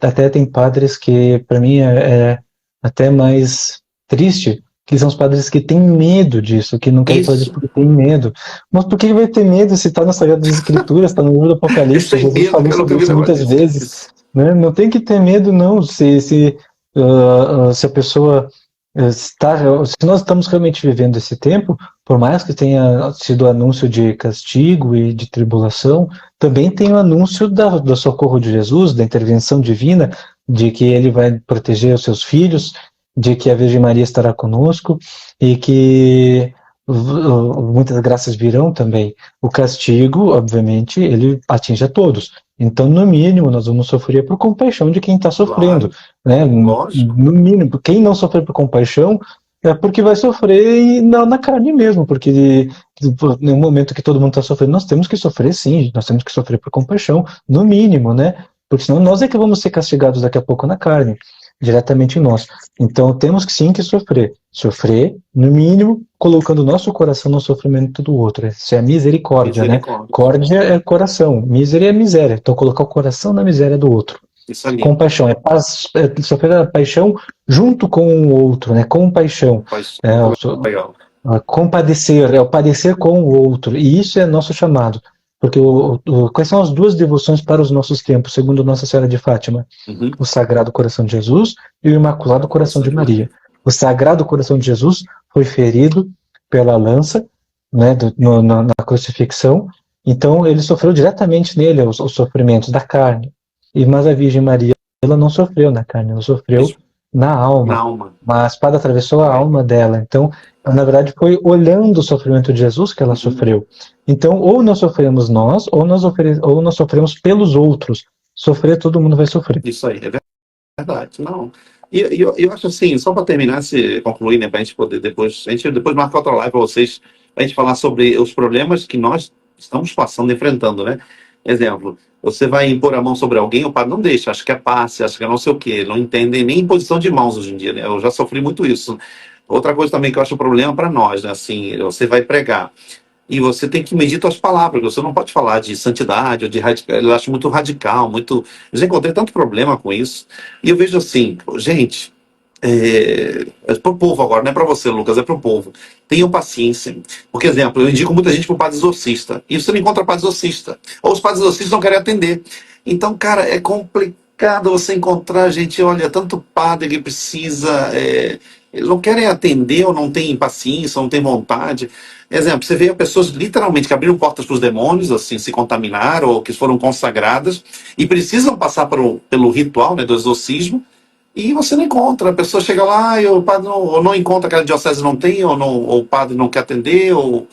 até tem padres que, para mim, é até mais triste, que são os padres que têm medo disso, que não querem fazer isso porque tem medo. Mas por que vai ter medo se está nas Sagradas Escrituras, está no livro do Apocalipse? Jesus falou sobre isso muitas vezes. Né? Não tem que ter medo, não. Se a pessoa está... Se nós estamos realmente vivendo esse tempo, por mais que tenha sido anúncio de castigo e de tribulação, também tem o anúncio do socorro de Jesus, da intervenção divina, de que ele vai proteger os seus filhos, de que a Virgem Maria estará conosco e que muitas graças virão também. O castigo, obviamente, ele atinge a todos. Então, no mínimo, nós vamos sofrer por compaixão de quem está sofrendo. Né? No mínimo, quem não sofrer por compaixão é porque vai sofrer na carne mesmo, porque no momento que todo mundo está sofrendo, nós temos que sofrer sim, nós temos que sofrer por compaixão, no mínimo, né? Porque senão nós é que vamos ser castigados daqui a pouco na carne, diretamente em nós. Então temos que sim que sofrer, no mínimo, colocando o nosso coração no sofrimento do outro. Isso é a misericórdia, né? Córdia é coração, miséria é miséria. Então colocar o coração na miséria do outro. Compaixão, sofrer a paixão junto com o outro, né? Compaixão. Compadecer, é o padecer com o outro. E isso é nosso chamado. Porque quais são as duas devoções para os nossos tempos, segundo Nossa Senhora de Fátima? O Sagrado Coração de Jesus e o Imaculado Coração de Maria. O Sagrado Coração de Jesus foi ferido pela lança, né, na crucifixão, então ele sofreu diretamente nele os sofrimentos da carne. Mas a Virgem Maria, ela não sofreu na carne, ela sofreu na alma. A espada atravessou a alma dela. Então, na verdade, foi olhando o sofrimento de Jesus que ela sofreu. Então, ou nós sofremos nós, ou nós sofremos pelos outros. Sofrer, todo mundo vai sofrer. Isso aí, é verdade. Não. E eu acho assim, só para terminar, se concluir, né, para a gente poder depois marcar outra live para vocês, para a gente falar sobre os problemas que nós estamos passando, enfrentando, né? Exemplo, você vai impor a mão sobre alguém, o padre não deixa, acha que é passe, acha que é não sei o quê, não entendem nem imposição de mãos hoje em dia, né? Eu já sofri muito isso. Outra coisa também que eu acho um problema para nós, né? Assim, você vai pregar e você tem que medir suas palavras, você não pode falar de santidade ou de radical, eu acho muito radical, muito... Eu já encontrei tanto problema com isso. E eu vejo assim, gente, é para o povo agora, não é para você, Lucas, é para o povo. Tenham paciência. Porque, exemplo, eu indico muita gente para o padre exorcista, e você não encontra padre exorcista. Ou os padres exorcistas não querem atender. Então, cara, é complicado você encontrar gente, olha, tanto padre que precisa... Eles não querem atender, ou não têm paciência, ou não têm vontade. Exemplo, você vê pessoas literalmente que abriram portas para os demônios, assim, se contaminaram, ou que foram consagradas, e precisam passar pelo ritual, né, do exorcismo, e você não encontra. A pessoa chega lá e o padre não, ou não encontra, aquela diocese não tem, ou o padre não quer atender, ou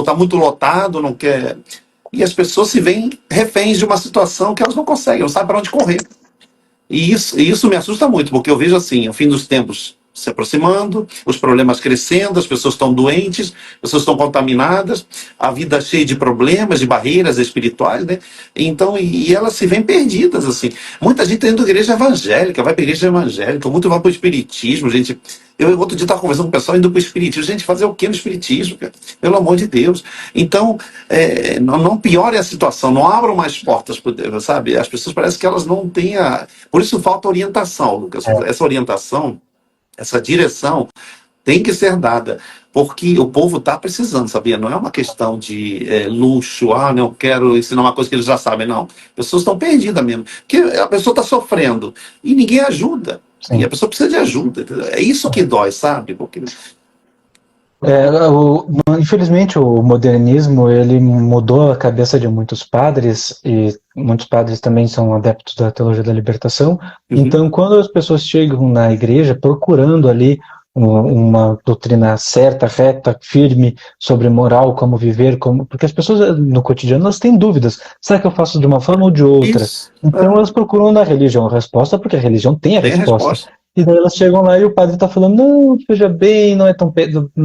está muito lotado, não quer. E as pessoas se veem reféns de uma situação que elas não conseguem, não sabem para onde correr. E isso me assusta muito, porque eu vejo assim, o fim dos tempos se aproximando, os problemas crescendo, as pessoas estão doentes, as pessoas estão contaminadas, a vida cheia de problemas, de barreiras espirituais, né? Então, e elas se veem perdidas, assim. Muita gente está indo à igreja evangélica, vai para a igreja evangélica, muito vai para o espiritismo, gente. Eu outro dia estava conversando com o pessoal indo para o espiritismo. Gente, fazer o que no espiritismo, cara? Pelo amor de Deus. Então, não piore a situação, não abram mais portas, sabe? As pessoas parecem que elas não têm a... Por isso falta orientação, Lucas. Essa orientação, essa direção tem que ser dada, porque o povo está precisando, sabia? Não é uma questão de luxo, não quero ensinar uma coisa que eles já sabem, não. As pessoas estão perdidas mesmo, porque a pessoa está sofrendo e ninguém ajuda. Sim. E a pessoa precisa de ajuda. É isso que dói, sabe? Porque... infelizmente o modernismo ele mudou a cabeça de muitos padres, e muitos padres também são adeptos da teologia da libertação. Então quando as pessoas chegam na igreja procurando ali uma doutrina certa, reta, firme sobre moral, como viver, porque as pessoas no cotidiano elas têm dúvidas, será que eu faço de uma forma ou de outra? Isso. Então elas procuram na religião a resposta, porque a religião tem a resposta. E daí elas chegam lá e o padre está falando, não, veja bem, não é tão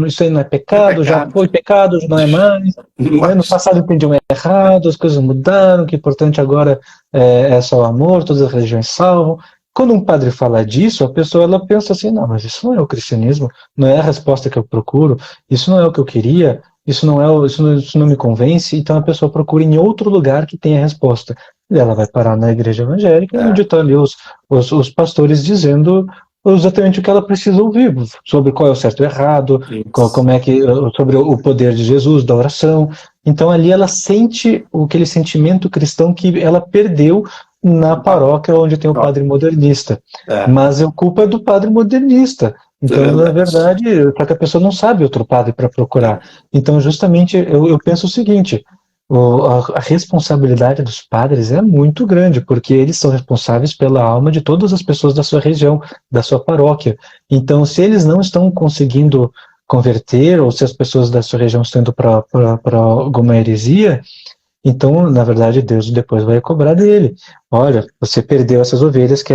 isso aí não é pecado, já foi pecado, não é mais. No passado entendiam errado, as coisas mudaram, o que é importante agora é só o amor, todas as religiões salvam. Quando um padre fala disso, a pessoa ela pensa assim, não, mas isso não é o cristianismo, não é a resposta que eu procuro, isso não é o que eu queria, isso não me convence, então a pessoa procura em outro lugar que tenha a resposta. E ela vai parar na igreja evangélica, onde estão ali os pastores dizendo exatamente o que ela precisa ouvir, sobre qual é o certo e o errado, sobre o poder de Jesus, da oração. Então ali ela sente aquele sentimento cristão que ela perdeu na paróquia onde tem o padre modernista. Mas a culpa é do padre modernista. Então, na verdade, só que a pessoa não sabe outro padre para procurar. Então, justamente, eu penso o seguinte, a responsabilidade dos padres é muito grande, porque eles são responsáveis pela alma de todas as pessoas da sua região, da sua paróquia. Então, se eles não estão conseguindo converter, ou se as pessoas da sua região estão indo para alguma heresia, então, na verdade, Deus depois vai cobrar dele. Olha, você perdeu essas ovelhas que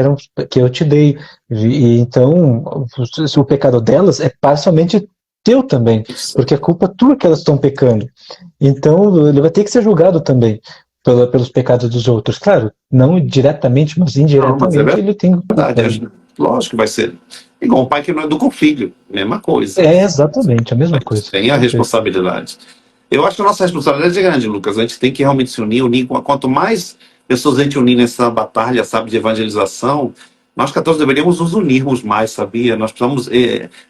eu te dei. E então, o pecado delas é parcialmente teu também, porque a culpa é tua que elas estão pecando. Então, ele vai ter que ser julgado também pelos pecados dos outros. Claro, não diretamente, mas indiretamente, ele tem verdade. Lógico que vai ser. Igual um pai que não educa o filho, mesma coisa. É exatamente a mesma coisa. Tem a responsabilidade. Eu acho que a nossa responsabilidade é grande, Lucas. A gente tem que realmente se unir. Quanto mais pessoas a gente unir nessa batalha, sabe, de evangelização, nós católicos deveríamos nos unirmos mais, sabia? Nós precisamos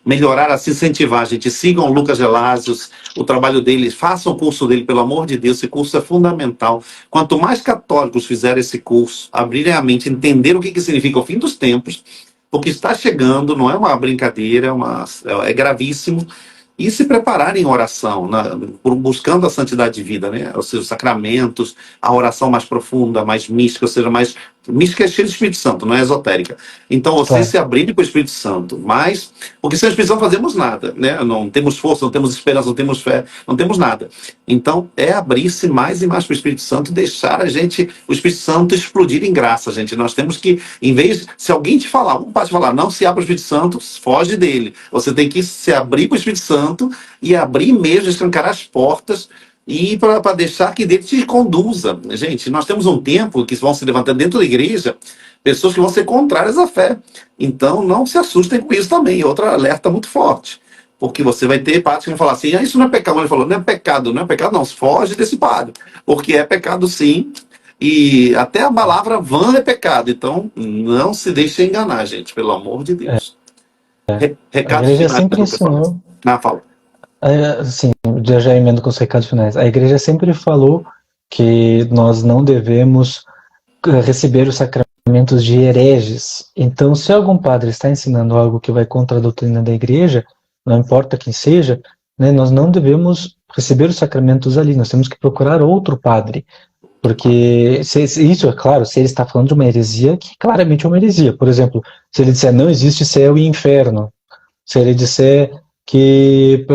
melhorar, assim, incentivar a gente. Sigam o Lucas Gelasius, o trabalho dele, façam o curso dele, pelo amor de Deus, esse curso é fundamental. Quanto mais católicos fizerem esse curso, abrirem a mente, entender o que significa o fim dos tempos, porque está chegando, não é uma brincadeira, é gravíssimo, e se prepararem em oração, buscando a santidade de vida, né? Ou seja, os sacramentos, a oração mais profunda, mais mística, ou seja, mais mística é cheia de Espírito Santo, não é esotérica. Então, vocês se abrirem para o Espírito Santo, mas, porque sem o Espírito Santo não fazemos nada, né? Não temos força, não temos esperança, não temos fé, não temos nada. Então, abrir-se mais e mais para o Espírito Santo e deixar o Espírito Santo explodir em graça, gente. Nós temos que, em vez, se alguém te falar, um padre falar, não se abra para o Espírito Santo, foge dele. Você tem que se abrir para o Espírito Santo e abrir mesmo, escancarar as portas e para deixar que Deus te conduza. Gente, nós temos um tempo que vão se levantando dentro da igreja pessoas que vão ser contrárias à fé. Então, não se assustem com isso também. Outra alerta muito forte. Porque você vai ter padres que vão falar assim, isso não é pecado. Ele falou, não é pecado, não, foge desse padre. Porque é pecado sim, e até a palavra vã é pecado. Então, não se deixe enganar, gente, pelo amor de Deus. Recado a igreja sempre ensinou... Fala. Sim, já emendo com os recados finais. A igreja sempre falou que nós não devemos receber os sacramentos de hereges. Então, se algum padre está ensinando algo que vai contra a doutrina da igreja, não importa quem seja, né, nós não devemos receber os sacramentos ali, nós temos que procurar outro padre. Porque isso, é claro, se ele está falando de uma heresia, que claramente é uma heresia. Por exemplo, se ele disser não existe céu e inferno, se ele disser que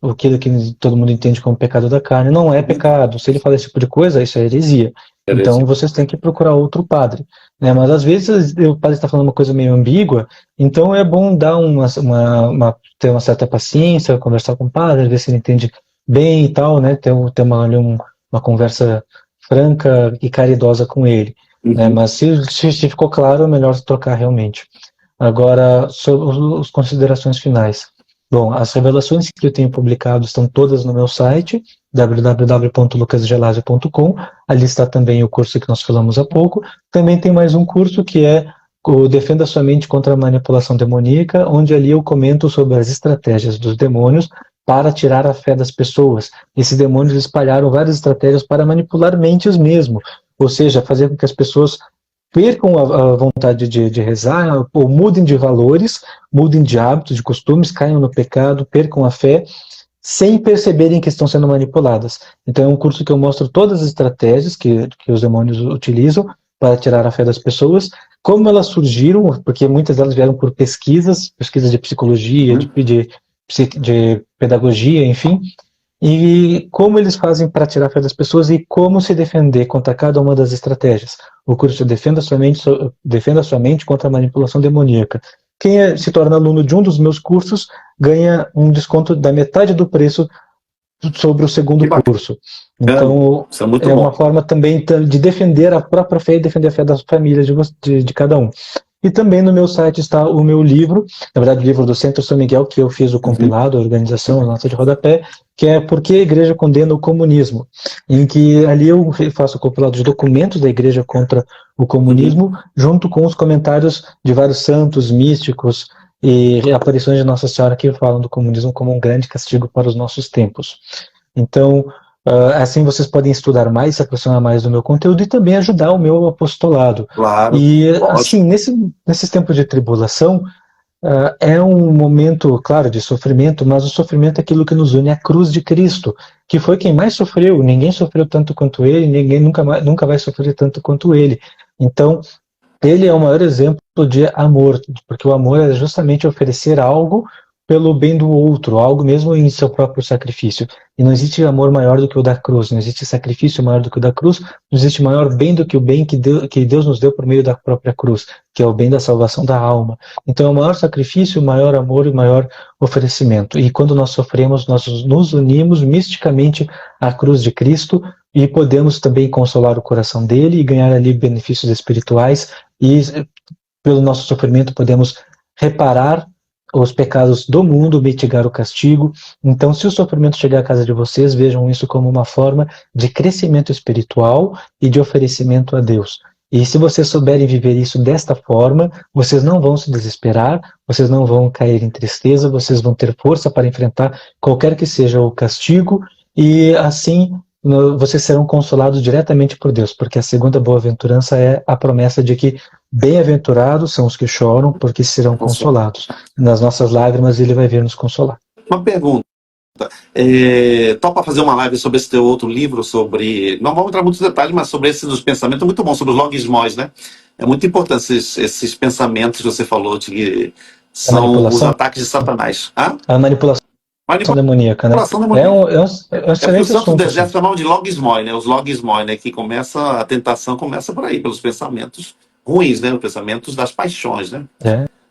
aquilo que todo mundo entende como pecado da carne não é pecado, se ele falar esse tipo de coisa, isso é heresia. Então vocês têm que procurar outro padre. Né? Mas às vezes o padre está falando uma coisa meio ambígua, então é bom dar ter uma certa paciência, conversar com o padre, ver se ele entende bem e tal, né? Ter uma conversa franca e caridosa com ele. Né? Mas se ficou claro, é melhor trocar realmente. Agora, sobre as considerações finais. Bom, as revelações que eu tenho publicado estão todas no meu site, www.lucasgelasio.com. Ali está também o curso que nós falamos há pouco. Também tem mais um curso que é o Defenda Sua Mente contra a Manipulação Demoníaca, onde ali eu comento sobre as estratégias dos demônios para tirar a fé das pessoas. Esses demônios espalharam várias estratégias para manipular mentes mesmo, ou seja, fazer com que as pessoas percam a vontade de rezar, ou mudem de valores, mudem de hábitos, de costumes, caiam no pecado, percam a fé, sem perceberem que estão sendo manipuladas. Então é um curso que eu mostro todas as estratégias que os demônios utilizam para tirar a fé das pessoas, como elas surgiram, porque muitas delas vieram por pesquisas de psicologia, de pedagogia, enfim, e como eles fazem para tirar a fé das pessoas e como se defender contra cada uma das estratégias. O curso Defenda Sua Mente contra a Manipulação Demoníaca. Quem se torna aluno de um dos meus cursos ganha um desconto da metade do preço sobre o segundo curso. Então, é uma forma também de defender a própria fé e defender a fé das famílias de cada um. E também no meu site está o meu livro, na verdade o livro do Centro São Miguel, que eu fiz o compilado, a organização, a nota de rodapé, que é Por que a Igreja Condena o Comunismo, em que ali eu faço o compilado de documentos da Igreja contra o comunismo, junto com os comentários de vários santos, místicos e aparições de Nossa Senhora que falam do comunismo como um grande castigo para os nossos tempos. Então, assim vocês podem estudar mais, se aproximar mais do meu conteúdo e também ajudar o meu apostolado. Claro. E assim, nesses tempos de tribulação, é um momento, claro, de sofrimento, mas o sofrimento é aquilo que nos une à cruz de Cristo, que foi quem mais sofreu. Ninguém sofreu tanto quanto ele, ninguém nunca vai sofrer tanto quanto ele. Então, ele é o maior exemplo de amor, porque o amor é justamente oferecer algo pelo bem do outro, algo mesmo em seu próprio sacrifício. E não existe amor maior do que o da cruz, não existe sacrifício maior do que o da cruz, não existe maior bem do que o bem que Deus nos deu por meio da própria cruz, que é o bem da salvação da alma. Então é o maior sacrifício, o maior amor e o maior oferecimento. E quando nós sofremos, nós nos unimos misticamente à cruz de Cristo e podemos também consolar o coração dele e ganhar ali benefícios espirituais e pelo nosso sofrimento podemos reparar os pecados do mundo, mitigar o castigo. Então, se o sofrimento chegar à casa de vocês, vejam isso como uma forma de crescimento espiritual e de oferecimento a Deus. E se vocês souberem viver isso desta forma, vocês não vão se desesperar, vocês não vão cair em tristeza, vocês vão ter força para enfrentar qualquer que seja o castigo, e assim vocês serão consolados diretamente por Deus, porque a segunda boa-aventurança é a promessa de que bem-aventurados são os que choram, porque serão consolados. Nas nossas lágrimas ele vai vir nos consolar. Uma pergunta. Topa fazer uma live sobre esse teu outro livro, sobre... Não vamos entrar em muitos detalhes, mas sobre esses dos pensamentos, é muito bom, sobre os logismós, né? É muito importante esses pensamentos que você falou, que são os ataques de Satanás. A manipulação demoníaca, né? É um excelente assunto. O assunto. chamam de logismoi, né? Os logismoi, né? Que a tentação começa por aí, pelos pensamentos ruins, né? Os pensamentos das paixões, né?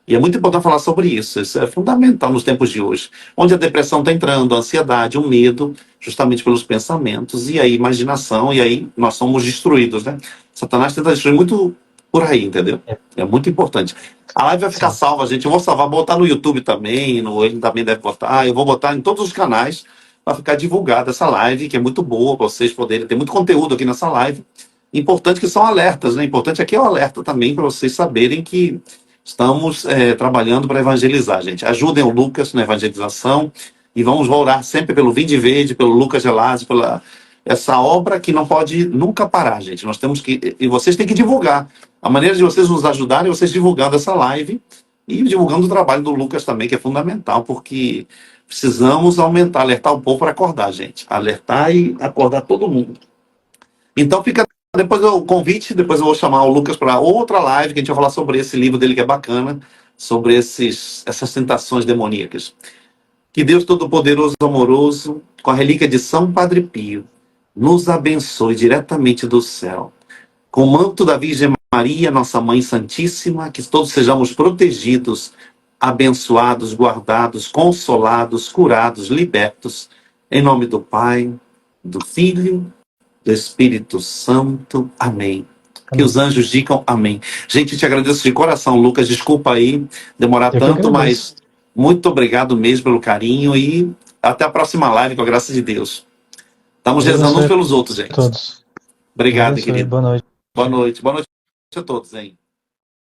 E é muito importante falar sobre isso. Isso é fundamental nos tempos de hoje, onde a depressão está entrando, a ansiedade, o medo, justamente pelos pensamentos e a imaginação, e aí nós somos destruídos, né? Satanás tenta destruir muito por aí, entendeu? É muito importante. A live vai ficar salva, gente. Eu vou salvar, botar no YouTube também, ele também deve botar. Eu vou botar em todos os canais para ficar divulgada essa live, que é muito boa, para vocês poderem ter muito conteúdo aqui nessa live. Importante que são alertas, né? Importante aqui é o alerta também, para vocês saberem que estamos trabalhando para evangelizar, gente. Ajudem o Lucas na evangelização e vamos orar sempre pelo Vinde Verde, pelo Lucas Gelasio, pela essa obra que não pode nunca parar, gente. Nós temos que... E vocês têm que divulgar. A maneira de vocês nos ajudarem é vocês divulgando essa live e divulgando o trabalho do Lucas também, que é fundamental, porque precisamos aumentar, alertar o povo para acordar, gente. Alertar e acordar todo mundo. Então fica depois o convite, depois eu vou chamar o Lucas para outra live que a gente vai falar sobre esse livro dele que é bacana, sobre essas tentações demoníacas. Que Deus Todo-Poderoso, amoroso, com a relíquia de São Padre Pio, nos abençoe diretamente do céu. Com o manto da Virgem Maria, nossa Mãe Santíssima, que todos sejamos protegidos, abençoados, guardados, consolados, curados, libertos. Em nome do Pai, do Filho, do Espírito Santo. Amém. Que os anjos digam amém. Gente, eu te agradeço de coração, Lucas. Desculpa aí demorar Eu que tanto, agradeço. mas muito obrigado mesmo pelo carinho e até a próxima live, com a graça de Deus. Estamos Deus rezando uns abençoe pelos outros, a gente. todos. Deus Obrigado, abençoe. querido. Boa noite. Boa noite. Boa noite a todos, hein?